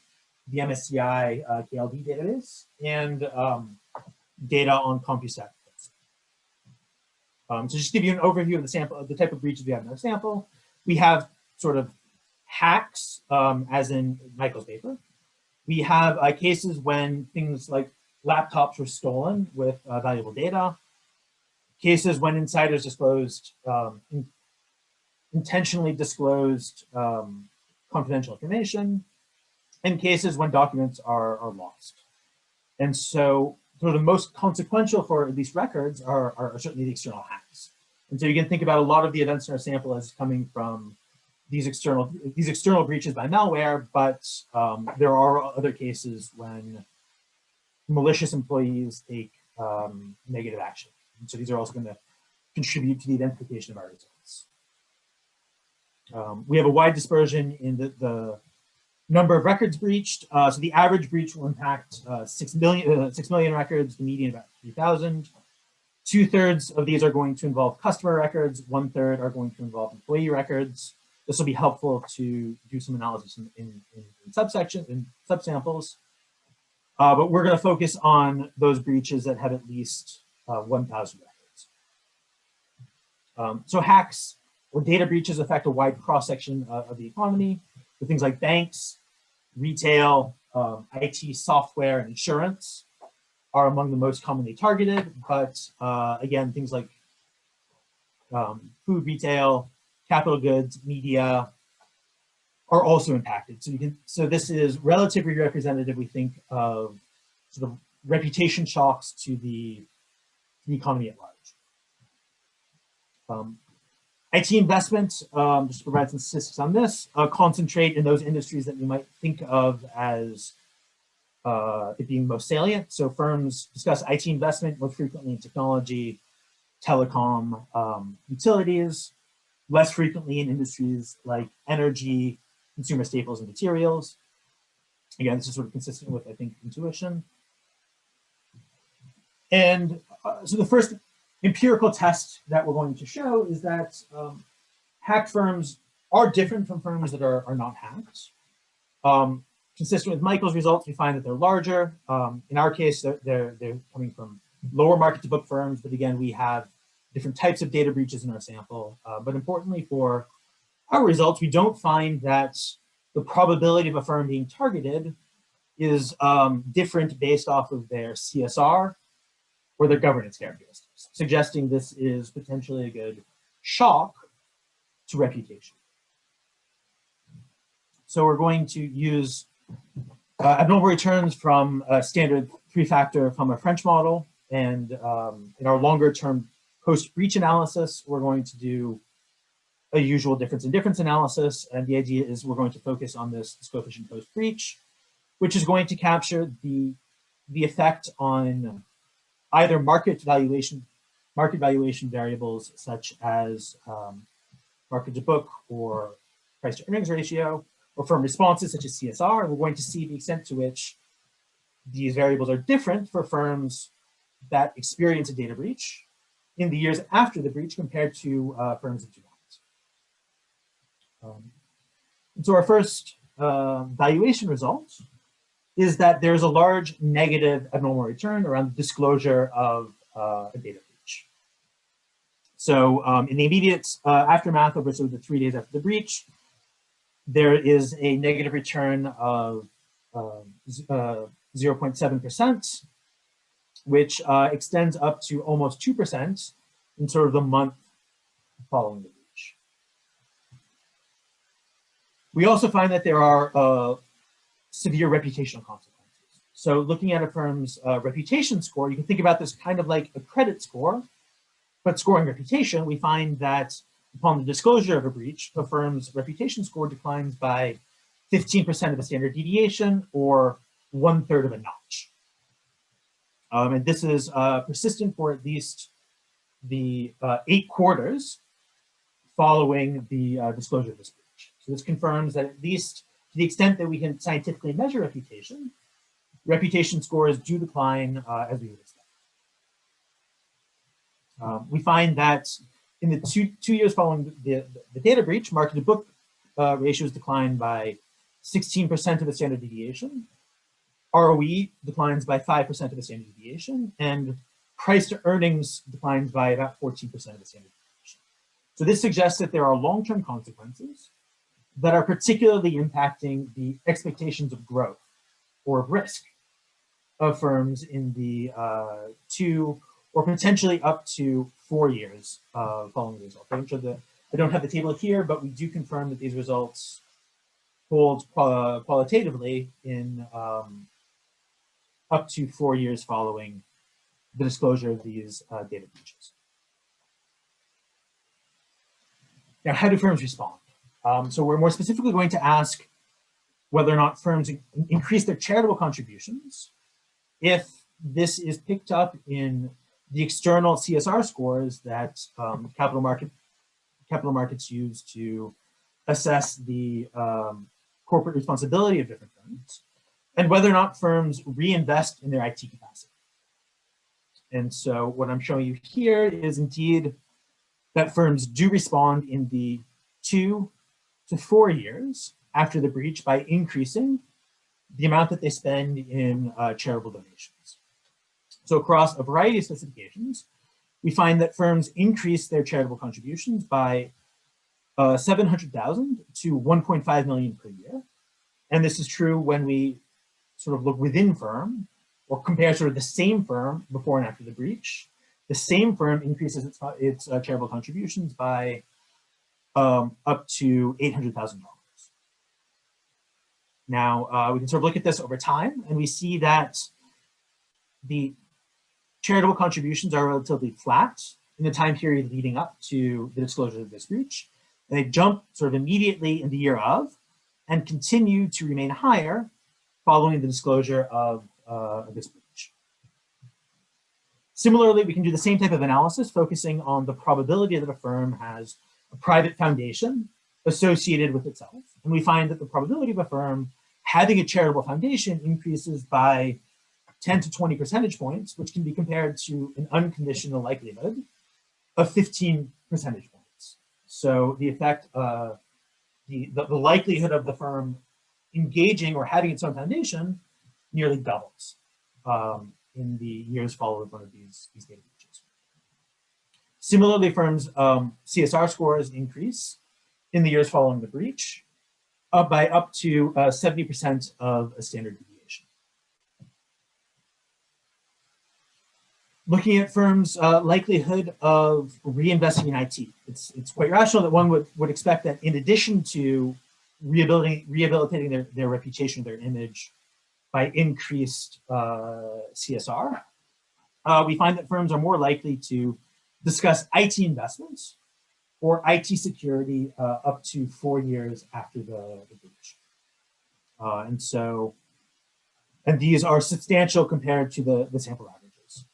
C: the MSCI KLD database and data on CompuStat. So just to give you an overview of the sample, of the type of breaches we have in our sample, we have sort of hacks, as in Michael's paper. We have cases when things like laptops were stolen with valuable data, cases when insiders disclosed, intentionally disclosed confidential information, and cases when documents are lost. And so the most consequential for at least records are certainly the external hacks. And so you can think about a lot of the events in our sample as coming from these external breaches by malware, but there are other cases when malicious employees take negative action. And so these are also going to contribute to the identification of our results. We have a wide dispersion in the number of records breached. So the average breach will impact 6 million records, the median about 3,000. 2/3 of these are going to involve customer records. 1/3 are going to involve employee records. This will be helpful to do some analysis in subsections, in subsamples. But we're going to focus on those breaches that have at least 1,000 records. So hacks or data breaches affect a wide cross-section of the economy. So things like banks, retail, IT, software, and insurance are among the most commonly targeted, but again, things like food retail, capital goods, media are also impacted. So this is relatively representative, we think, of sort of reputation shocks to the economy at large. IT investment, just to provide some statistics on this, concentrate in those industries that you might think of as it being most salient. So firms discuss IT investment most frequently in technology, telecom, utilities, less frequently in industries like energy, consumer staples, and materials. Again, this is sort of consistent with, I think, intuition. And so the first empirical test that we're going to show is that hacked firms are different from firms that are not hacked. Consistent with Michael's results, we find that they're larger. In our case, they're coming from lower market to book firms, but again, we have different types of data breaches in our sample. But importantly for our results, we don't find that the probability of a firm being targeted is different based off of their CSR or their governance characteristics, suggesting this is potentially a good shock to reputation. So we're going to use abnormal returns from a standard three-factor Fama-French model, and in our longer-term post-breach analysis, we're going to do a usual difference in difference analysis, and the idea is we're going to focus on this coefficient post-breach, which is going to capture the effect on either market valuation variables such as market to book or price to earnings ratio, or firm responses such as CSR. And we're going to see the extent to which these variables are different for firms that experience a data breach in the years after the breach compared to firms that do not. And so our first valuation result is that there's a large negative abnormal return around the disclosure of a data breach. So in the immediate aftermath over the 3 days after the breach, there is a negative return of 0.7%, which extends up to almost 2% in sort of the month following the breach. We also find that there are severe reputational consequences. So looking at a firm's reputation score, you can think about this kind of like a credit score, but scoring reputation, we find that upon the disclosure of a breach, a firm's reputation score declines by 15% of a standard deviation, or 1/3 of a notch. And this is persistent for at least the 8 quarters following the disclosure of this breach. So this confirms that at least to the extent that we can scientifically measure reputation scores do decline as we would expect. We find that in the two years following the data breach, market to book ratios decline by 16% of the standard deviation. ROE declines by 5% of the standard deviation, and price to earnings declines by about 14% of the standard deviation. So this suggests that there are long-term consequences that are particularly impacting the expectations of growth or of risk of firms in the 2 or potentially up to 4 years following the result. I don't have the table here, but we do confirm that these results hold qualitatively in up to 4 years following the disclosure of these data breaches. Now, how do firms respond? So we're more specifically going to ask whether or not firms increase their charitable contributions if this is picked up in the external CSR scores that capital markets use to assess the corporate responsibility of different firms, and whether or not firms reinvest in their IT capacity. And so what I'm showing you here is indeed that firms do respond in the 2 to 4 years after the breach by increasing the amount that they spend in charitable donations. So across a variety of specifications, we find that firms increase their charitable contributions by $700,000 to $1.5 million per year. And this is true when we sort of look within firm or compare sort of the same firm before and after the breach. The same firm increases its charitable contributions by up to $800,000. Now, we can sort of look at this over time, and we see that the charitable contributions are relatively flat in the time period leading up to the disclosure of this breach. And they jump sort of immediately in the year of and continue to remain higher following the disclosure of this breach. Similarly, we can do the same type of analysis focusing on the probability that a firm has a private foundation associated with itself. And we find that the probability of a firm having a charitable foundation increases by 10 to 20 percentage points, which can be compared to an unconditional likelihood of 15 percentage points. So the effect, the likelihood of the firm engaging or having its own foundation nearly doubles in the years following one of these data breaches. Similarly, firms' CSR scores increase in the years following the breach by up to 70% of a standard deviation. Looking at firms' likelihood of reinvesting in IT, it's quite rational that one would expect that in addition to rehabilitating their reputation, their image by increased CSR, we find that firms are more likely to discuss IT investments or IT security up to 4 years after the breach. And these are substantial compared to the sample averages.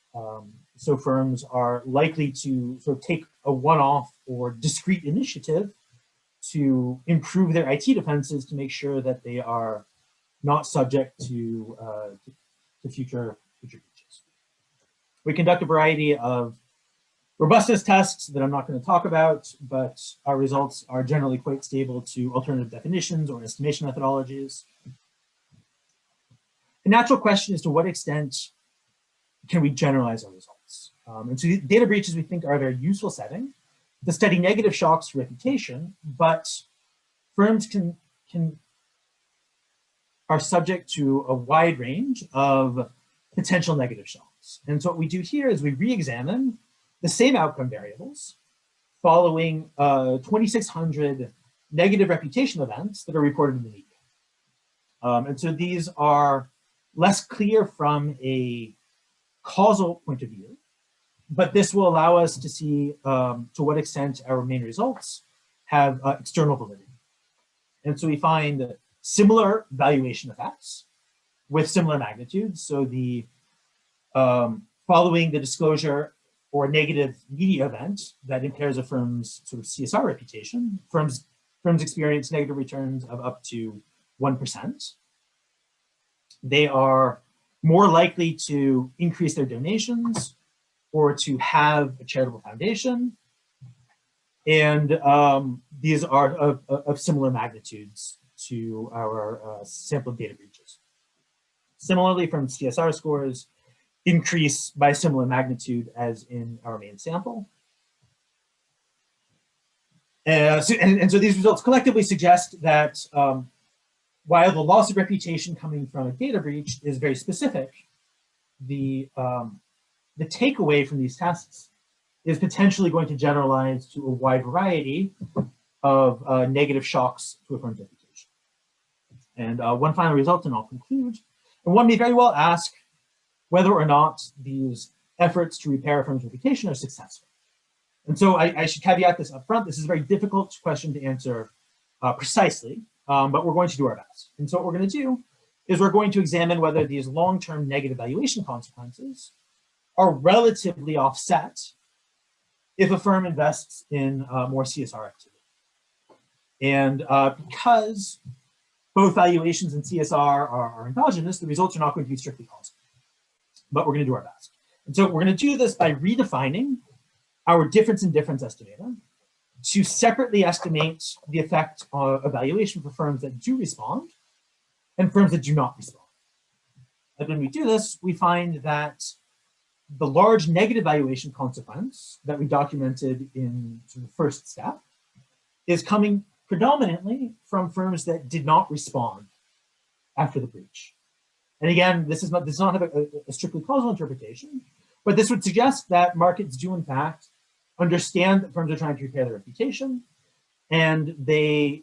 C: So firms are likely to sort of take a one-off or discrete initiative to improve their IT defenses to make sure that they are not subject to future breaches. We conduct a variety of robustness tests that I'm not going to talk about, but our results are generally quite stable to alternative definitions or estimation methodologies. The natural question is to what extent can we generalize our results? And so data breaches we think are a very useful setting to study negative shocks to reputation, but firms are subject to a wide range of potential negative shocks. And so what we do here is we re-examine the same outcome variables following 2,600 negative reputation events that are reported in the media. And so these are less clear from a causal point of view, but this will allow us to see to what extent our main results have external validity. And so we find similar valuation effects with similar magnitudes. So the following the disclosure or negative media event that impairs a firm's sort of CSR reputation, firms experience negative returns of up to 1%. They are more likely to increase their donations or to have a charitable foundation. And these are of similar magnitudes to our sample data breaches. Similarly, from CSR scores increase by similar magnitude as in our main sample. So these results collectively suggest that while the loss of reputation coming from a data breach is very specific, the takeaway from these tests is potentially going to generalize to a wide variety of negative shocks to a firm's reputation. And one final result, and I'll conclude. And one may very well ask whether or not these efforts to repair a firm's reputation are successful. And so I should caveat this up front. This is a very difficult question to answer precisely, but we're going to do our best. And so what we're going to do is we're going to examine whether these long-term negative valuation consequences are relatively offset if a firm invests in more CSR activity. And because both valuations and CSR are endogenous, the results are not going to be strictly causal, but we're going to do our best. And so we're going to do this by redefining our difference in difference estimator to separately estimate the effect of valuation for firms that do respond and firms that do not respond. And when we do this, we find that the large negative valuation consequence that we documented in the first step is coming predominantly from firms that did not respond after the breach. And again, this does not have a strictly causal interpretation, but this would suggest that markets do in fact understand that firms are trying to repair their reputation, and they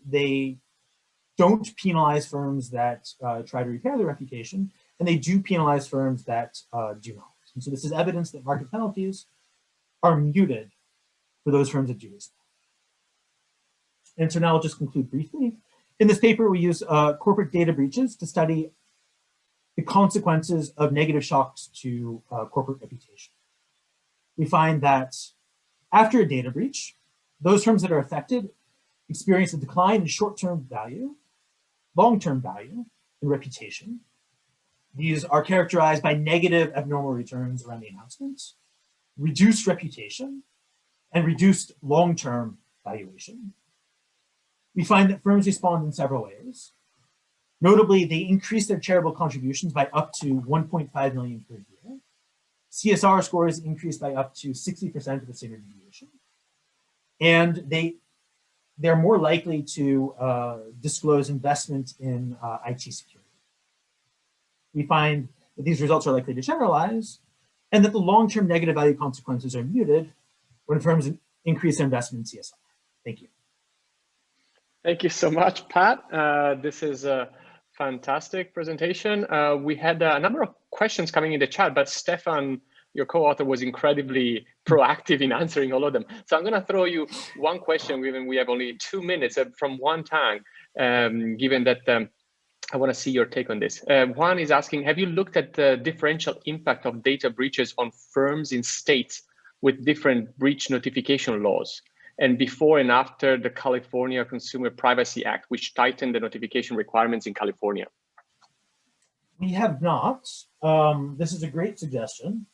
C: don't penalize firms that try to repair their reputation, and they do penalize firms that do not. And so this is evidence that market penalties are muted for those firms that do respond. And so now I'll just conclude briefly. In this paper, we use corporate data breaches to study the consequences of negative shocks to corporate reputation. We find that after a data breach, those firms that are affected experience a decline in short-term value, long-term value, and reputation. These are characterized by negative abnormal returns around the announcements, reduced reputation, and reduced long-term valuation. We find that firms respond in several ways. Notably, they increase their charitable contributions by up to 1.5 million per year. CSR scores increase by up to 60% of the standard deviation. And they're more likely to disclose investment in IT security. We find that these results are likely to generalize, and that the long-term negative value consequences are muted when firms increase their investment in CSR. Thank you.
A: Thank you so much, Pat. This is a fantastic presentation. We had a number of questions coming in the chat, but Stefan, your co-author, was incredibly proactive in answering all of them. So I'm going to throw you one question, given we have only 2 minutes from one time, given that I want to see your take on this. Juan is asking, have you looked at the differential impact of data breaches on firms in states with different breach notification laws, and before and after the California Consumer Privacy Act, which tightened the notification requirements in California?
C: We have not. This is a great suggestion.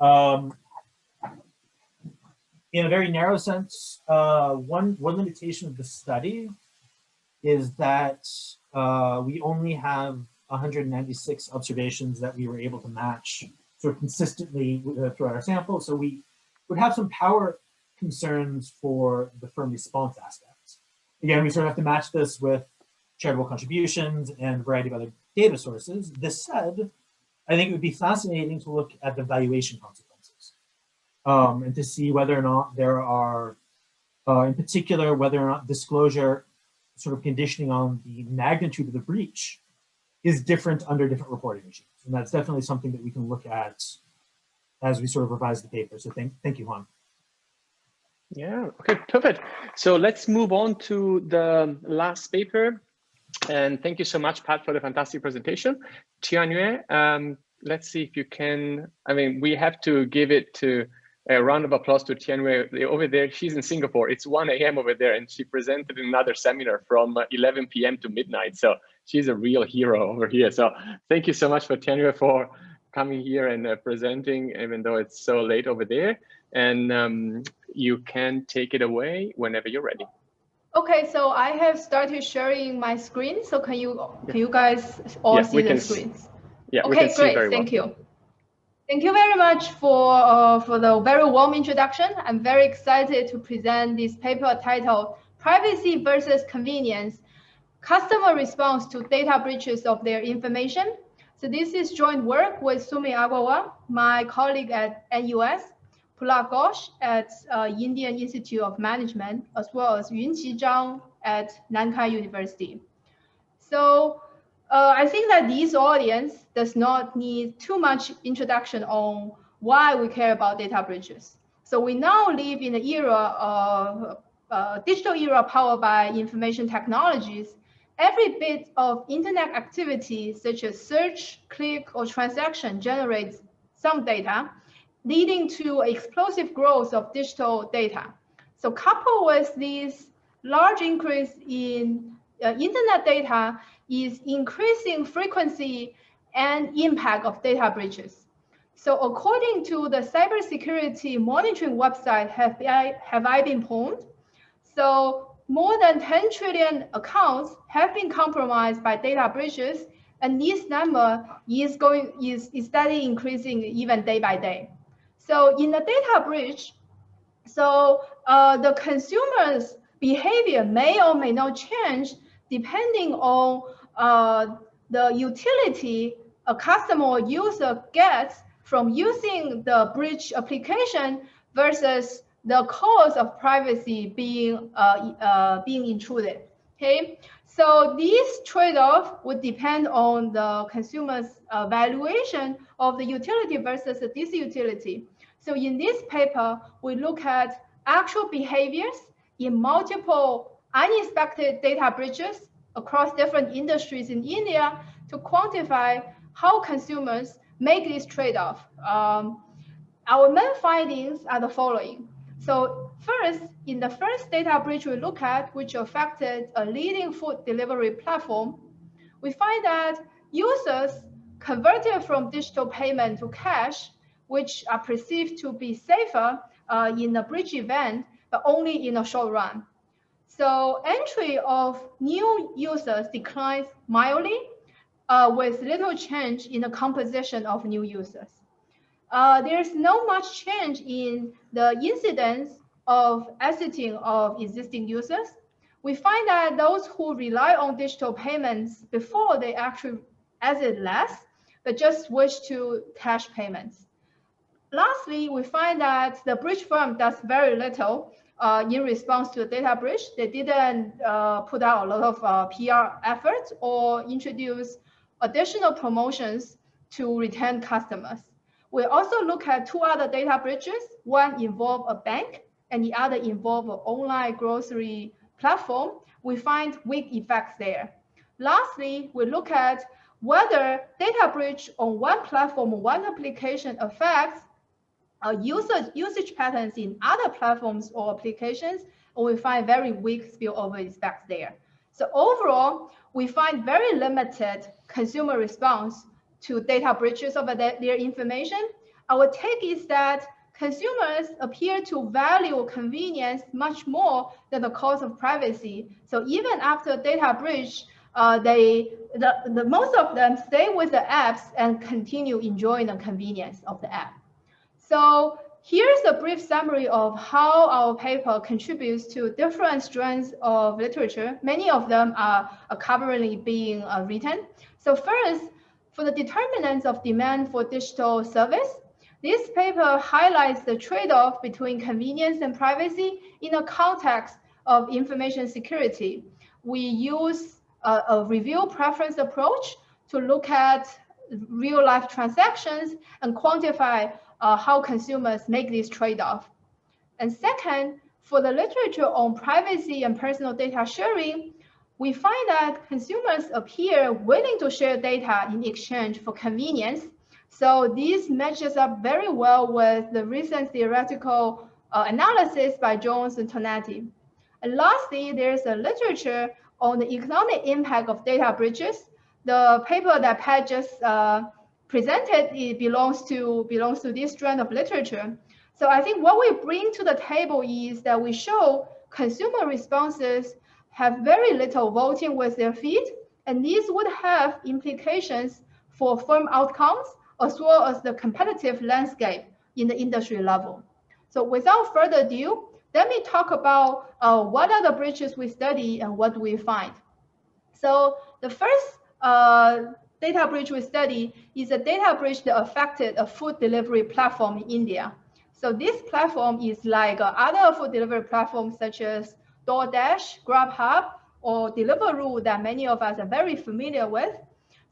C: In a very narrow sense, one limitation of the study is that we only have 196 observations that we were able to match sort of consistently throughout our sample. So we would have some power concerns for the firm response aspects. Again, we sort of have to match this with charitable contributions and a variety of other data sources. This said, I think it would be fascinating to look at the valuation consequences and to see whether or not there are, in particular, whether or not disclosure sort of conditioning on the magnitude of the breach is different under different reporting regimes. And that's definitely something that we can look at as we sort of revise the paper. So thank you, Juan.
A: Yeah, okay, perfect. So let's move on to the last paper. And thank you so much, Pat, for the fantastic presentation. Tianyue, let's see if you can, I mean, we have to give it to a round of applause to Tianyue over there. She's in Singapore. It's 1 a.m. over there, and she presented another seminar from 11 p.m. to midnight. So she's a real hero over here. So thank you so much for Tianyue for coming here and presenting, even though it's so late over there. And you can take it away whenever you're ready.
D: Okay, so I have started sharing my screen. So can you guys all see the screens?
A: Yeah,
D: okay,
A: we can see
D: great.
A: very well.
D: Thank you. Thank you very much for the very warm introduction. I'm very excited to present this paper titled Privacy versus Convenience, Customer Response to Data Breaches of Their Information. So this is joint work with Sumi Agrawal, my colleague at NUS, Pulak Ghosh at Indian Institute of Management, as well as Yunqi Zhang at Nankai University. So I think that this audience does not need too much introduction on why we care about data breaches. So we now live in an era of digital era powered by information technologies. Every bit of internet activity, such as search, click, or transaction, generates some data, leading to explosive growth of digital data. So coupled with this large increase in internet data is increasing frequency and impact of data breaches. So according to the cybersecurity monitoring website, Have I Been Pwned? So more than 10 trillion accounts have been compromised by data breaches, and this number is steadily increasing even day by day. So in the data breach, so the consumers behavior may or may not change depending on the utility a customer or user gets from using the bridge application versus the cost of privacy being intruded. Okay, so this trade-off would depend on the consumer's valuation of the utility versus the disutility. So in this paper, we look at actual behaviors in multiple unexpected data breaches across different industries in India to quantify how consumers make this trade-off. Our main findings are the following. So first, in the first data breach we look at, which affected a leading food delivery platform, we find that users converted from digital payment to cash, which are perceived to be safer in a breach event, but only in a short run. So entry of new users declines mildly with little change in the composition of new users. There's not much change in the incidence of exiting of existing users. We find that those who rely on digital payments before they actually exit less, but just switch to cash payments. Lastly, we find that the breach firm does very little in response to the data breach. They didn't put out a lot of PR efforts or introduce additional promotions to retain customers. We also look at two other data breaches. One involved a bank and the other involved an online grocery platform. We find weak effects there. Lastly, we look at whether data breach on one platform or one application affects usage patterns in other platforms or applications, and we find very weak spillover effects there. So overall, we find very limited consumer response to data breaches of their information. Our take is that consumers appear to value convenience much more than the cost of privacy. So even after data breach, most of them stay with the apps and continue enjoying the convenience of the app. So here's a brief summary of how our paper contributes to different strands of literature. Many of them are currently being written. So first, for the determinants of demand for digital service, this paper highlights the trade-off between convenience and privacy in a context of information security. We use a review preference approach to look at real-life transactions and quantify how consumers make this trade-off. And second, for the literature on privacy and personal data sharing, we find that consumers appear willing to share data in exchange for convenience. So this matches up very well with the recent theoretical analysis by Jones and Tonati. And lastly, there's a literature on the economic impact of data breaches. The paper that Pat just presented, it belongs to this strand of literature. So I think what we bring to the table is that we show consumer responses have very little voting with their feet, and these would have implications for firm outcomes as well as the competitive landscape in the industry level. So without further ado, let me talk about what are the breaches we study and what we find. So the first data breach we study is a data breach that affected a food delivery platform in India. So this platform is like other food delivery platforms such as DoorDash, GrabHub, or Deliveroo that many of us are very familiar with.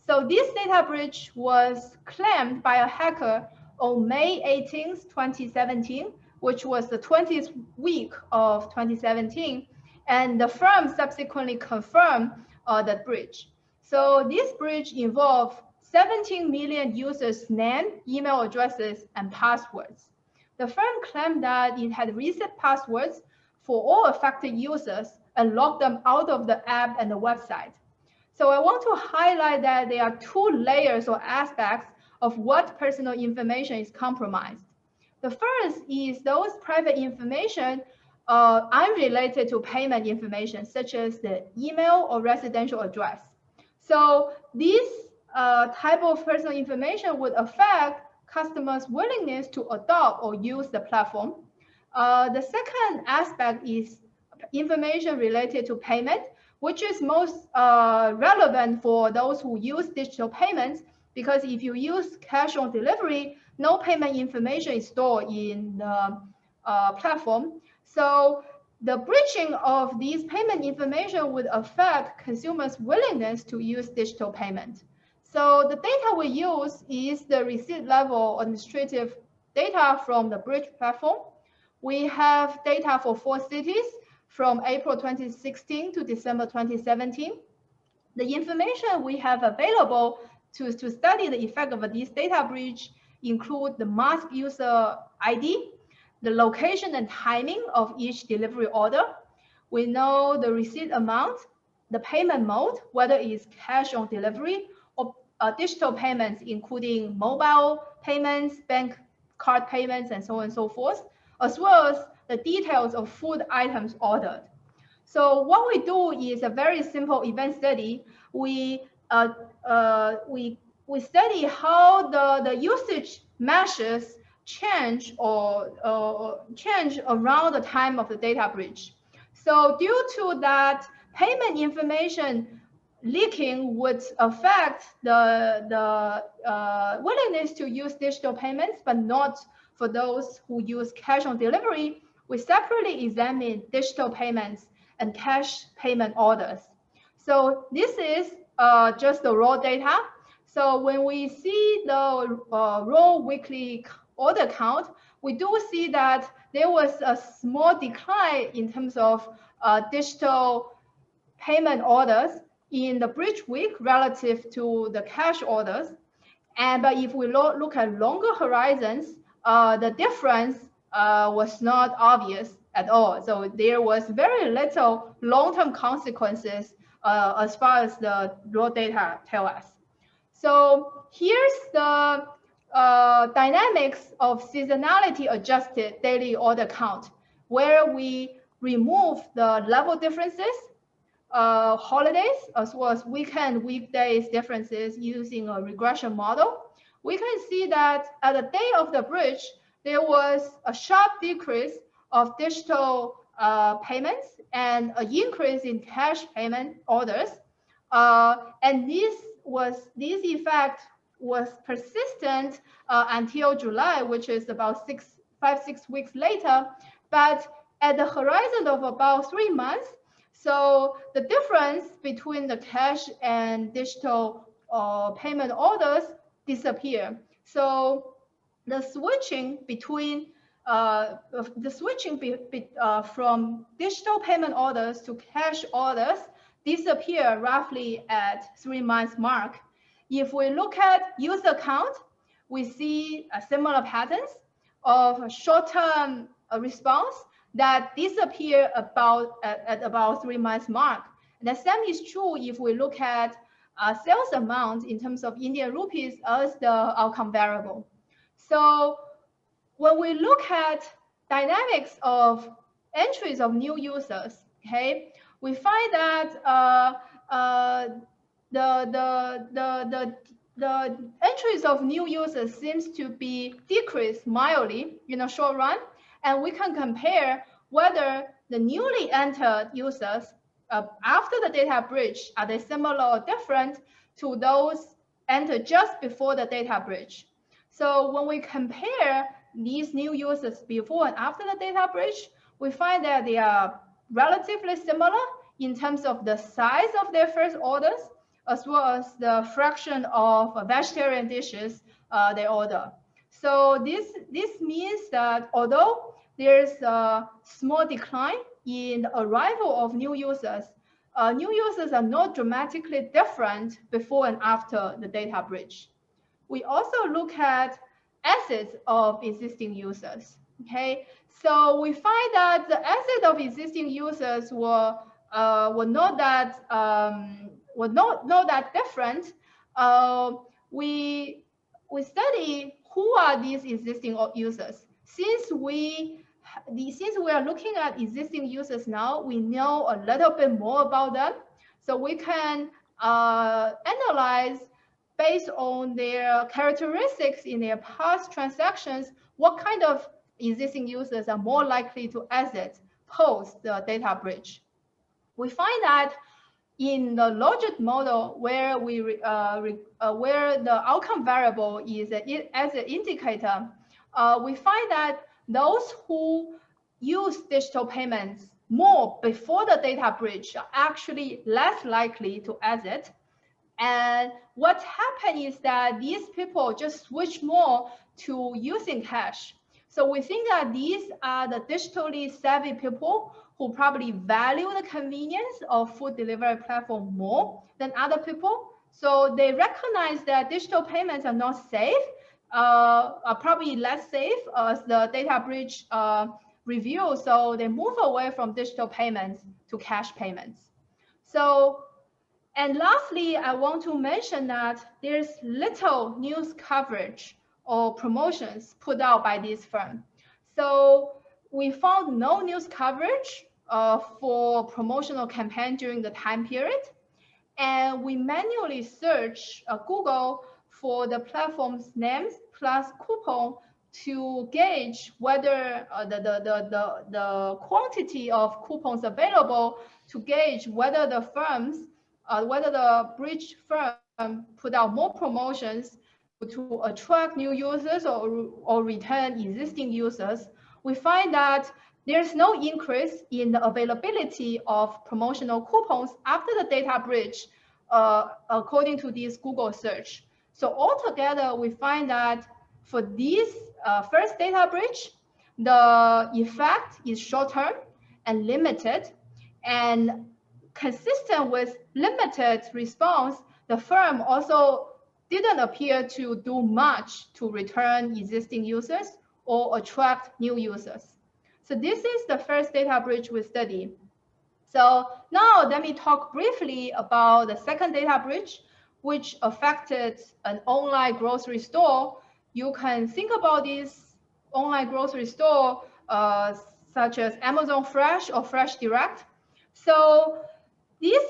D: So this data breach was claimed by a hacker on May 18, 2017, which was the 20th week of 2017, and the firm subsequently confirmed the breach. So this breach involved 17 million users' name, email addresses, and passwords. The firm claimed that it had reset passwords for all affected users and locked them out of the app and the website. So I want to highlight that there are two layers or aspects of what personal information is compromised. The first is those private information unrelated to payment information, such as the email or residential address. So this type of personal information would affect customers' willingness to adopt or use the platform. The second aspect is information related to payment, which is most relevant for those who use digital payments, because if you use cash on delivery, no payment information is stored in the platform. So the breaching of these payment information would affect consumers' willingness to use digital payment. So the data we use is the receipt level administrative data from the bridge platform. We have data for 4 cities from April 2016 to December 2017. The information we have available to study the effect of this data breach include the mask user ID, the location and timing of each delivery order. We know the receipt amount, the payment mode, whether it's cash on delivery or digital payments, including mobile payments, bank card payments, and so on and so forth, as well as the details of food items ordered. So what we do is a very simple event study. We study how the usage measures change or change around the time of the data breach. So due to that, payment information leaking would affect the willingness to use digital payments, but not for those who use cash on delivery. We separately examine digital payments and cash payment orders. So this is just the raw data. So when we see the raw weekly order count, we do see that there was a small decline in terms of digital payment orders in the bridge week relative to the cash orders. But if we look at longer horizons, the difference was not obvious at all. So there was very little long-term consequences as far as the raw data tell us. So here's the dynamics of seasonality adjusted daily order count, where we remove the level differences, holidays, as well as weekend, weekdays differences using a regression model. We can see that at the day of the breach, there was a sharp decrease of digital payments and an increase in cash payment orders. And this effect was persistent until July, which is about 5-6 weeks later. But at the horizon of about 3 months, so the difference between the cash and digital payment orders disappear. So the switching between from digital payment orders to cash orders disappear roughly at 3 months mark. If we look at user count, we see similar patterns of short-term response that disappear at about 3 months mark. And the same is true if we look at sales amount in terms of Indian rupees as the outcome variable. So when we look at dynamics of entries of new users, okay, we find that the entries of new users seems to be decreased mildly in a short run, and we can compare whether the newly entered users after the data breach, are they similar or different to those entered just before the data breach. So when we compare these new users before and after the data breach, we find that they are relatively similar in terms of the size of their first orders, as well as the fraction of vegetarian dishes they order. So this means that although there's a small decline in the arrival of new users are not dramatically different before and after the data breach. We also look at assets of existing users. Okay, so we find that the assets of existing users were not that different. We study who are these existing users. Since we are looking at existing users now, we know a little bit more about them. So we can analyze based on their characteristics in their past transactions, what kind of existing users are more likely to exit post the data breach. We find that in the logic model where where the outcome variable is as an indicator, we find that those who use digital payments more before the data breach are actually less likely to exit. And what happened is that these people just switch more to using cash. So we think that these are the digitally savvy people who probably value the convenience of food delivery platform more than other people. So they recognize that digital payments are not safe, are probably less safe as the data breach review. So they move away from digital payments to cash payments. So, and lastly, I want to mention that there's little news coverage or promotions put out by this firm. So we found no news coverage for promotional campaign during the time period. And we manually search Google for the platform's names plus coupon to gauge whether the quantity of coupons available, to gauge whether the firms, whether the breach firm put out more promotions to attract new users or return existing users. We find that there's no increase in the availability of promotional coupons after the data breach, according to this Google search. So altogether, we find that for this first data breach, the effect is short-term and limited, and consistent with limited response, the firm also didn't appear to do much to return existing users or attract new users. So this is the first data breach we study. So now let me talk briefly about the second data breach, which affected an online grocery store. You can think about this online grocery store such as Amazon Fresh or Fresh Direct. So this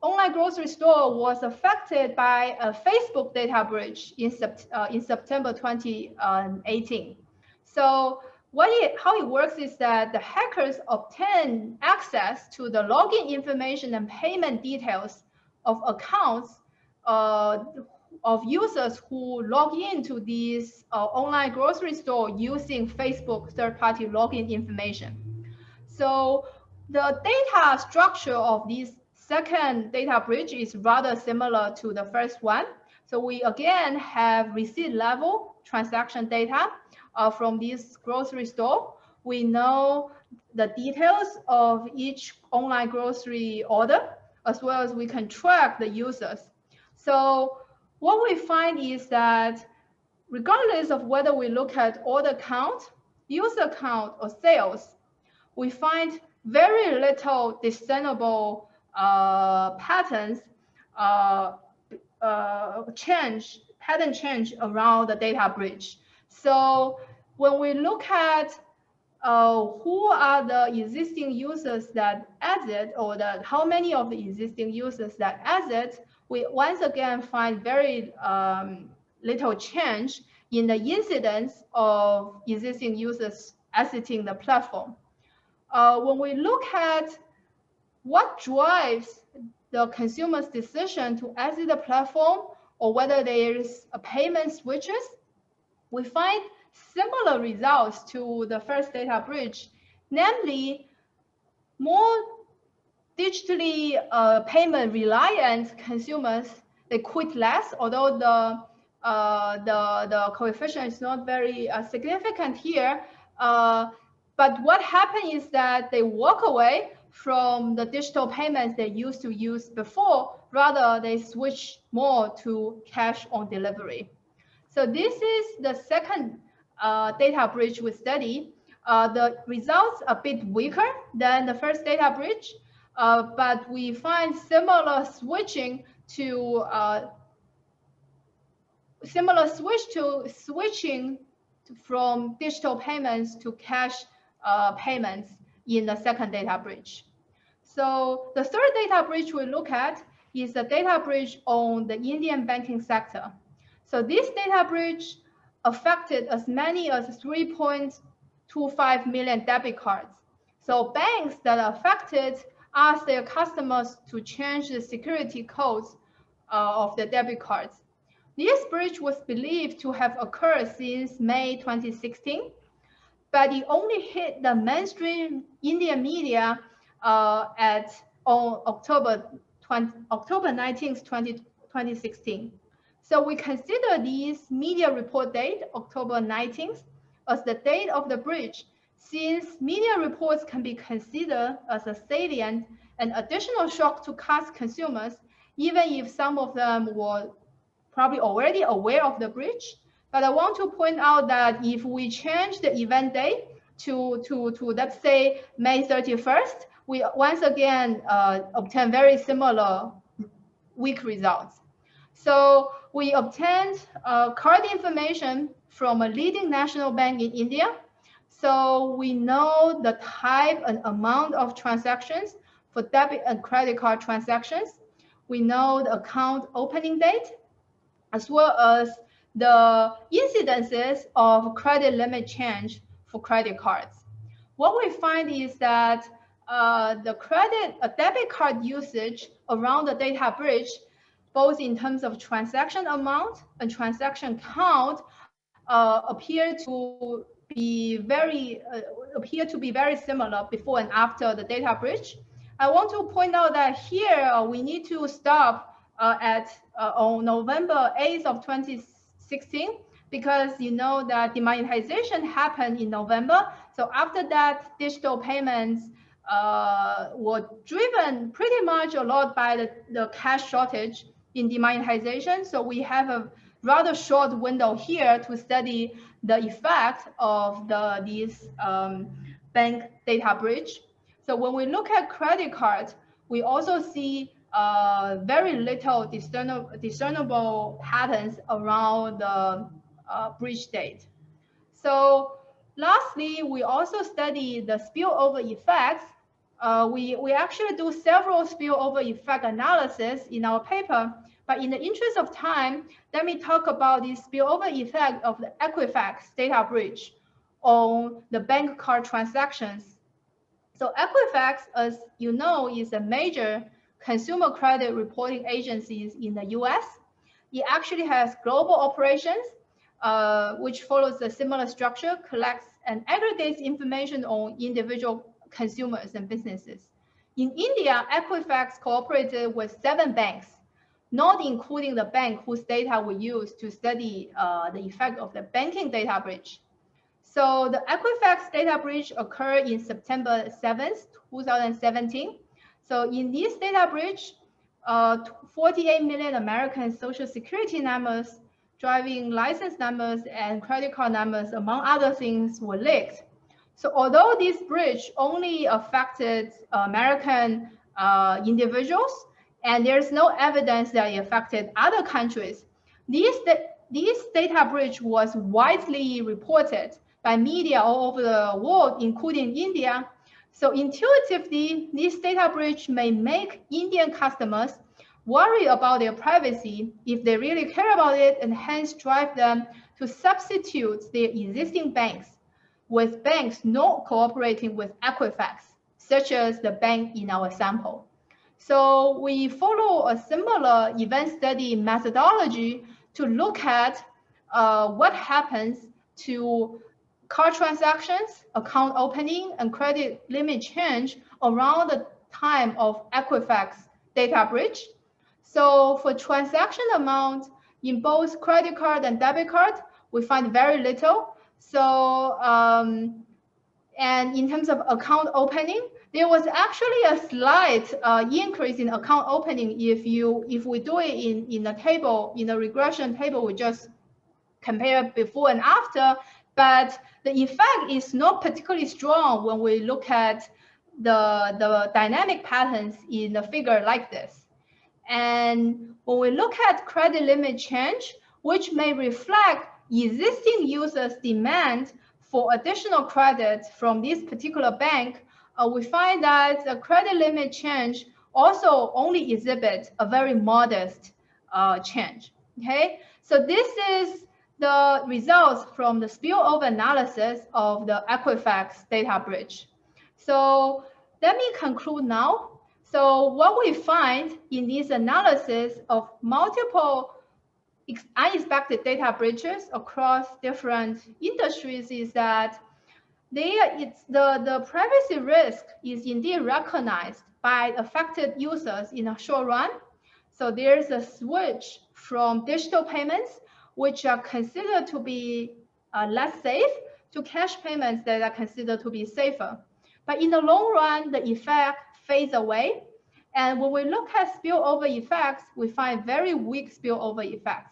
D: online grocery store was affected by a Facebook data breach in September 2018. So how it works is that the hackers obtain access to the login information and payment details of accounts of users who log into this online grocery store using Facebook third-party login information. So the data structure of this second data breach is rather similar to the first one. So we again have receipt level transaction data from this grocery store. We know the details of each online grocery order, as well as we can track the users. So what we find is that regardless of whether we look at order count, user count, or sales, we find very little discernible pattern change around the data breach. So when we look at who are the existing users that exit, or how many of the existing users that exit, we once again find very little change in the incidence of existing users exiting the platform. When we look at what drives the consumer's decision to exit the platform, or whether there is a payment switches, we find similar results to the first data breach, namely more digitally payment reliant consumers, they quit less, although the coefficient is not very significant here. But what happened is that they walk away from the digital payments they used to use before, rather they switch more to cash on delivery. So this is the second data breach we study. The results are a bit weaker than the first data breach, but we find similar switching to switching from digital payments to cash payments in the second data breach. So the third data breach we look at is the data breach on the Indian banking sector. So this data breach affected as many as 3.25 million debit cards. So banks that are affected ask their customers to change the security codes of the debit cards. This breach was believed to have occurred since May 2016, but it only hit the mainstream Indian media on October 19th, 2016. So we consider this media report date, October 19th, as the date of the breach, since media reports can be considered as a salient and additional shock to consumers, even if some of them were probably already aware of the breach. But I want to point out that if we change the event date to let's say May 31st, we once again obtain very similar weak results. So we obtained card information from a leading national bank in India. So we know the type and amount of transactions for debit and credit card transactions. We know the account opening date, as well as the incidences of credit limit change for credit cards. What we find is that the debit card usage around the data breach, both in terms of transaction amount and transaction count, appear to be very similar before and after the data breach. I want to point out that here we need to stop on November 8th of 2016, because you know that demonetization happened in November. So after that, digital payments were driven pretty much a lot by the cash shortage in demonetization. So we have a rather short window here to study the effect of this bank data breach. So when we look at credit cards, we also see very little discernible patterns around the breach date. So lastly, we also study the spillover effects. We actually do several spillover effect analysis in our paper, but in the interest of time, let me talk about the spillover effect of the Equifax data breach on the bank card transactions. So Equifax, as you know, is a major consumer credit reporting agency in the US. It actually has global operations, which follows a similar structure, collects and aggregates information on individual consumers and businesses. In India, Equifax cooperated with 7 banks, not including the bank whose data we use to study the effect of the banking data breach. So the Equifax data breach occurred in September 7th, 2017. So in this data breach, 48 million American Social Security numbers, driving license numbers, and credit card numbers, among other things, were leaked. So although this breach only affected American individuals, and there's no evidence that it affected other countries, this data breach was widely reported by media all over the world, including India. So intuitively, this data breach may make Indian customers worry about their privacy if they really care about it, and hence drive them to substitute their existing banks with banks not cooperating with Equifax, such as the bank in our sample. So we follow a similar event study methodology to look at what happens to card transactions, account opening, and credit limit change around the time of Equifax data breach. So for transaction amount in both credit card and debit card, we find very little. So, and in terms of account opening, there was actually a slight increase in account opening if we do it in a table, in a regression table, we just compare before and after, but the effect is not particularly strong when we look at the dynamic patterns in a figure like this. And when we look at credit limit change, which may reflect existing users' demand for additional credit from this particular bank, we find that the credit limit change also only exhibits a very modest change. Okay, so this is the results from the spillover analysis of the Equifax data breach. So let me conclude now. So what we find in this analysis of multiple unexpected data breaches across different industries is that the privacy risk is indeed recognized by affected users in a short run. So there's a switch from digital payments, which are considered to be less safe, to cash payments that are considered to be safer. But in the long run, the effect fades away. And when we look at spillover effects, we find very weak spillover effects.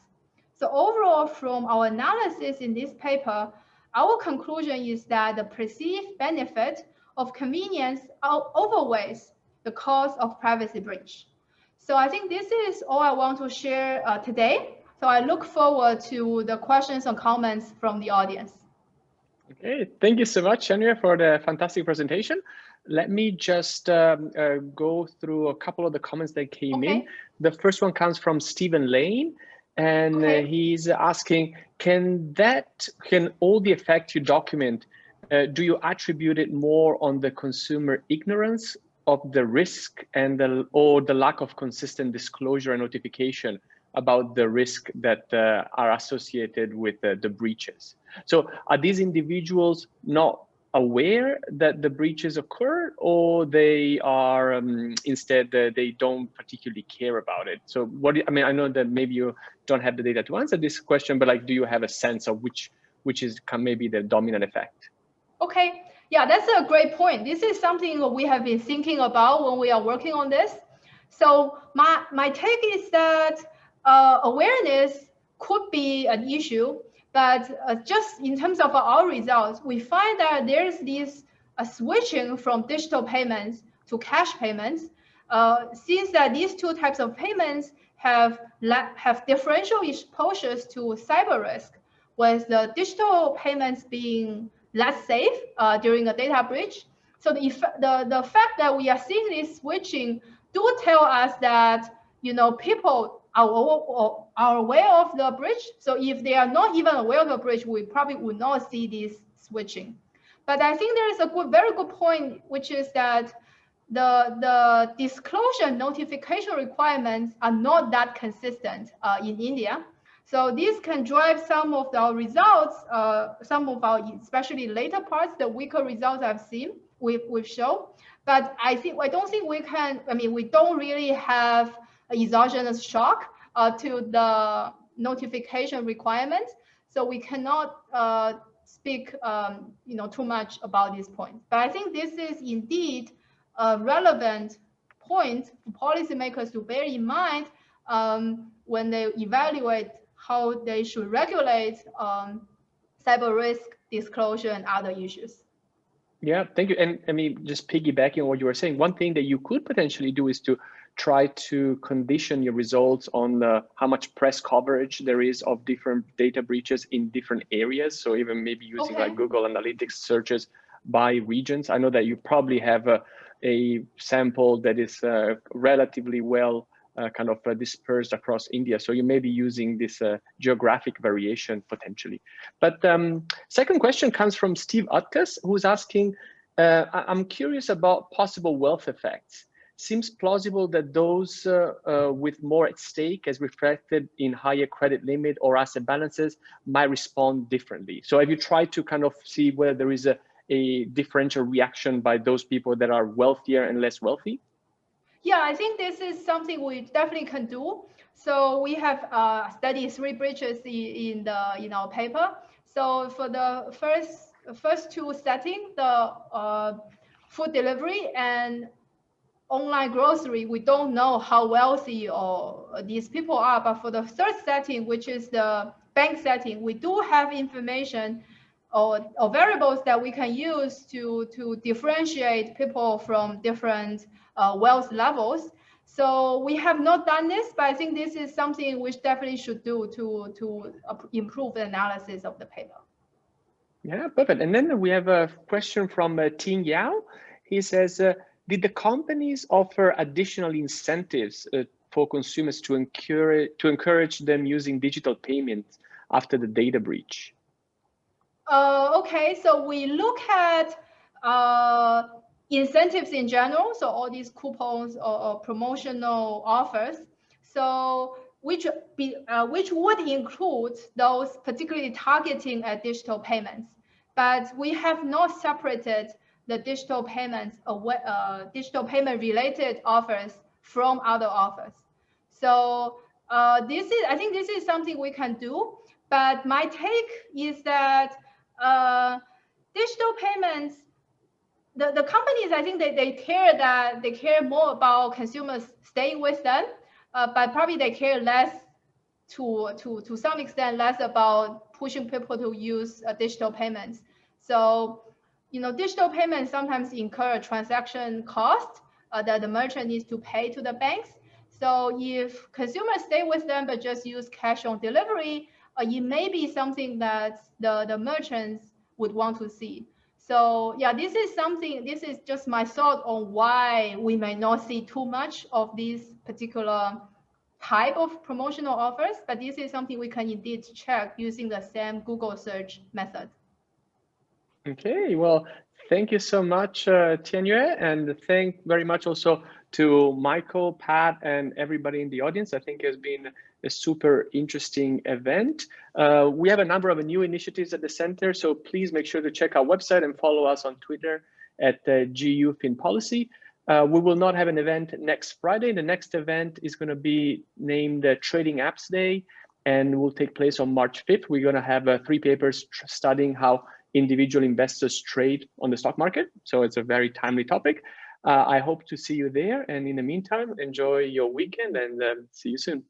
D: So overall, from our analysis in this paper, our conclusion is that the perceived benefit of convenience outweighs the cost of privacy breach. So I think this is all I want to share today. So I look forward to the questions and comments from the audience.
A: Okay, thank you so much, Tianyue, for the fantastic presentation. Let me just go through a couple of the comments that came in. The first one comes from Stephen Lane, and he's asking, can all the effects you document, do you attribute it more on the consumer ignorance of the risk and or the lack of consistent disclosure and notification about the risk that are associated with the breaches? So are these individuals not aware that the breaches occur, or they are instead they don't particularly care about it? So what I mean, I know that maybe you don't have the data to answer this question, but like, do you have a sense of which is maybe the dominant effect?
D: Okay, yeah, that's a great point. This is something we have been thinking about when we are working on this. So my take is that awareness could be an issue, but just in terms of our results, we find that there's this switching from digital payments to cash payments. Since that these two types of payments have differential exposures to cyberrisk, with the digital payments being less safe during a data breach. So the fact that we are seeing this switching do tell us that people are aware of the breach. So if they are not even aware of the breach, we probably would not see this switching. But I think there is a very good point, which is that the disclosure notification requirements are not that consistent in India. So this can drive some of our results, some of our, especially later parts, the weaker results I've seen, we've shown. But I don't think we can, we don't really have an exogenous shock to the notification requirements. So we cannot speak too much about this point. But I think this is indeed a relevant point for policymakers to bear in mind when they evaluate how they should regulate cyber risk disclosure and other issues.
A: Yeah, thank you. And I mean, just piggybacking on what you were saying, one thing that you could potentially do is to try to condition your results on how much press coverage there is of different data breaches in different areas. So even maybe using like Google Analytics searches by regions. I know that you probably have a sample that is relatively well kind of dispersed across India. So you may be using this geographic variation potentially. But second question comes from Steve Utkus, who's asking, I'm curious about possible wealth effects. Seems plausible that those with more at stake, as reflected in higher credit limit or asset balances, might respond differently. So have you tried to kind of see whether there is a differential reaction by those people that are wealthier and less wealthy?
D: Yeah, I think this is something we definitely can do. So we have studied 3 breaches in our paper. So for the first two settings, the food delivery and online grocery, we don't know how wealthy or these people are. But for the third setting, which is the bank setting, we do have information or variables that we can use to differentiate people from different wealth levels. So we have not done this, but I think this is something we definitely should do to improve the analysis of the paper.
A: Yeah, perfect. And then we have a question from Tianyue. He says, did the companies offer additional incentives for consumers to encourage them using digital payments after the data breach?
D: Okay, so we look at incentives in general, so all these coupons or promotional offers, so which would include those particularly targeting at digital payments. But we have not separated the digital payments away, digital payment related offers from other offers. So I think this is something we can do. But my take is that digital payments, the companies, I think they care more about consumers staying with them, but probably they care less to some extent less about pushing people to use digital payments. So, digital payments sometimes incur a transaction cost that the merchant needs to pay to the banks. So if consumers stay with them but just use cash on delivery, it may be something that the merchants would want to see. So yeah, this is just my thought on why we may not see too much of these particular type of promotional offers, but this is something we can indeed check using the same Google search method.
A: Okay, well, thank you so much, Tianyue, and thank very much also to Michael, Pat, and everybody in the audience. I think it has been a super interesting event. We have a number of new initiatives at the center, so please make sure to check our website and follow us on Twitter at GU FinPolicy. We will not have an event next Friday. The next event is going to be named Trading Apps Day and will take place on March 5th. We're going to have 3 papers studying how individual investors trade on the stock market. So it's a very timely topic. I hope to see you there. And in the meantime, enjoy your weekend and see you soon.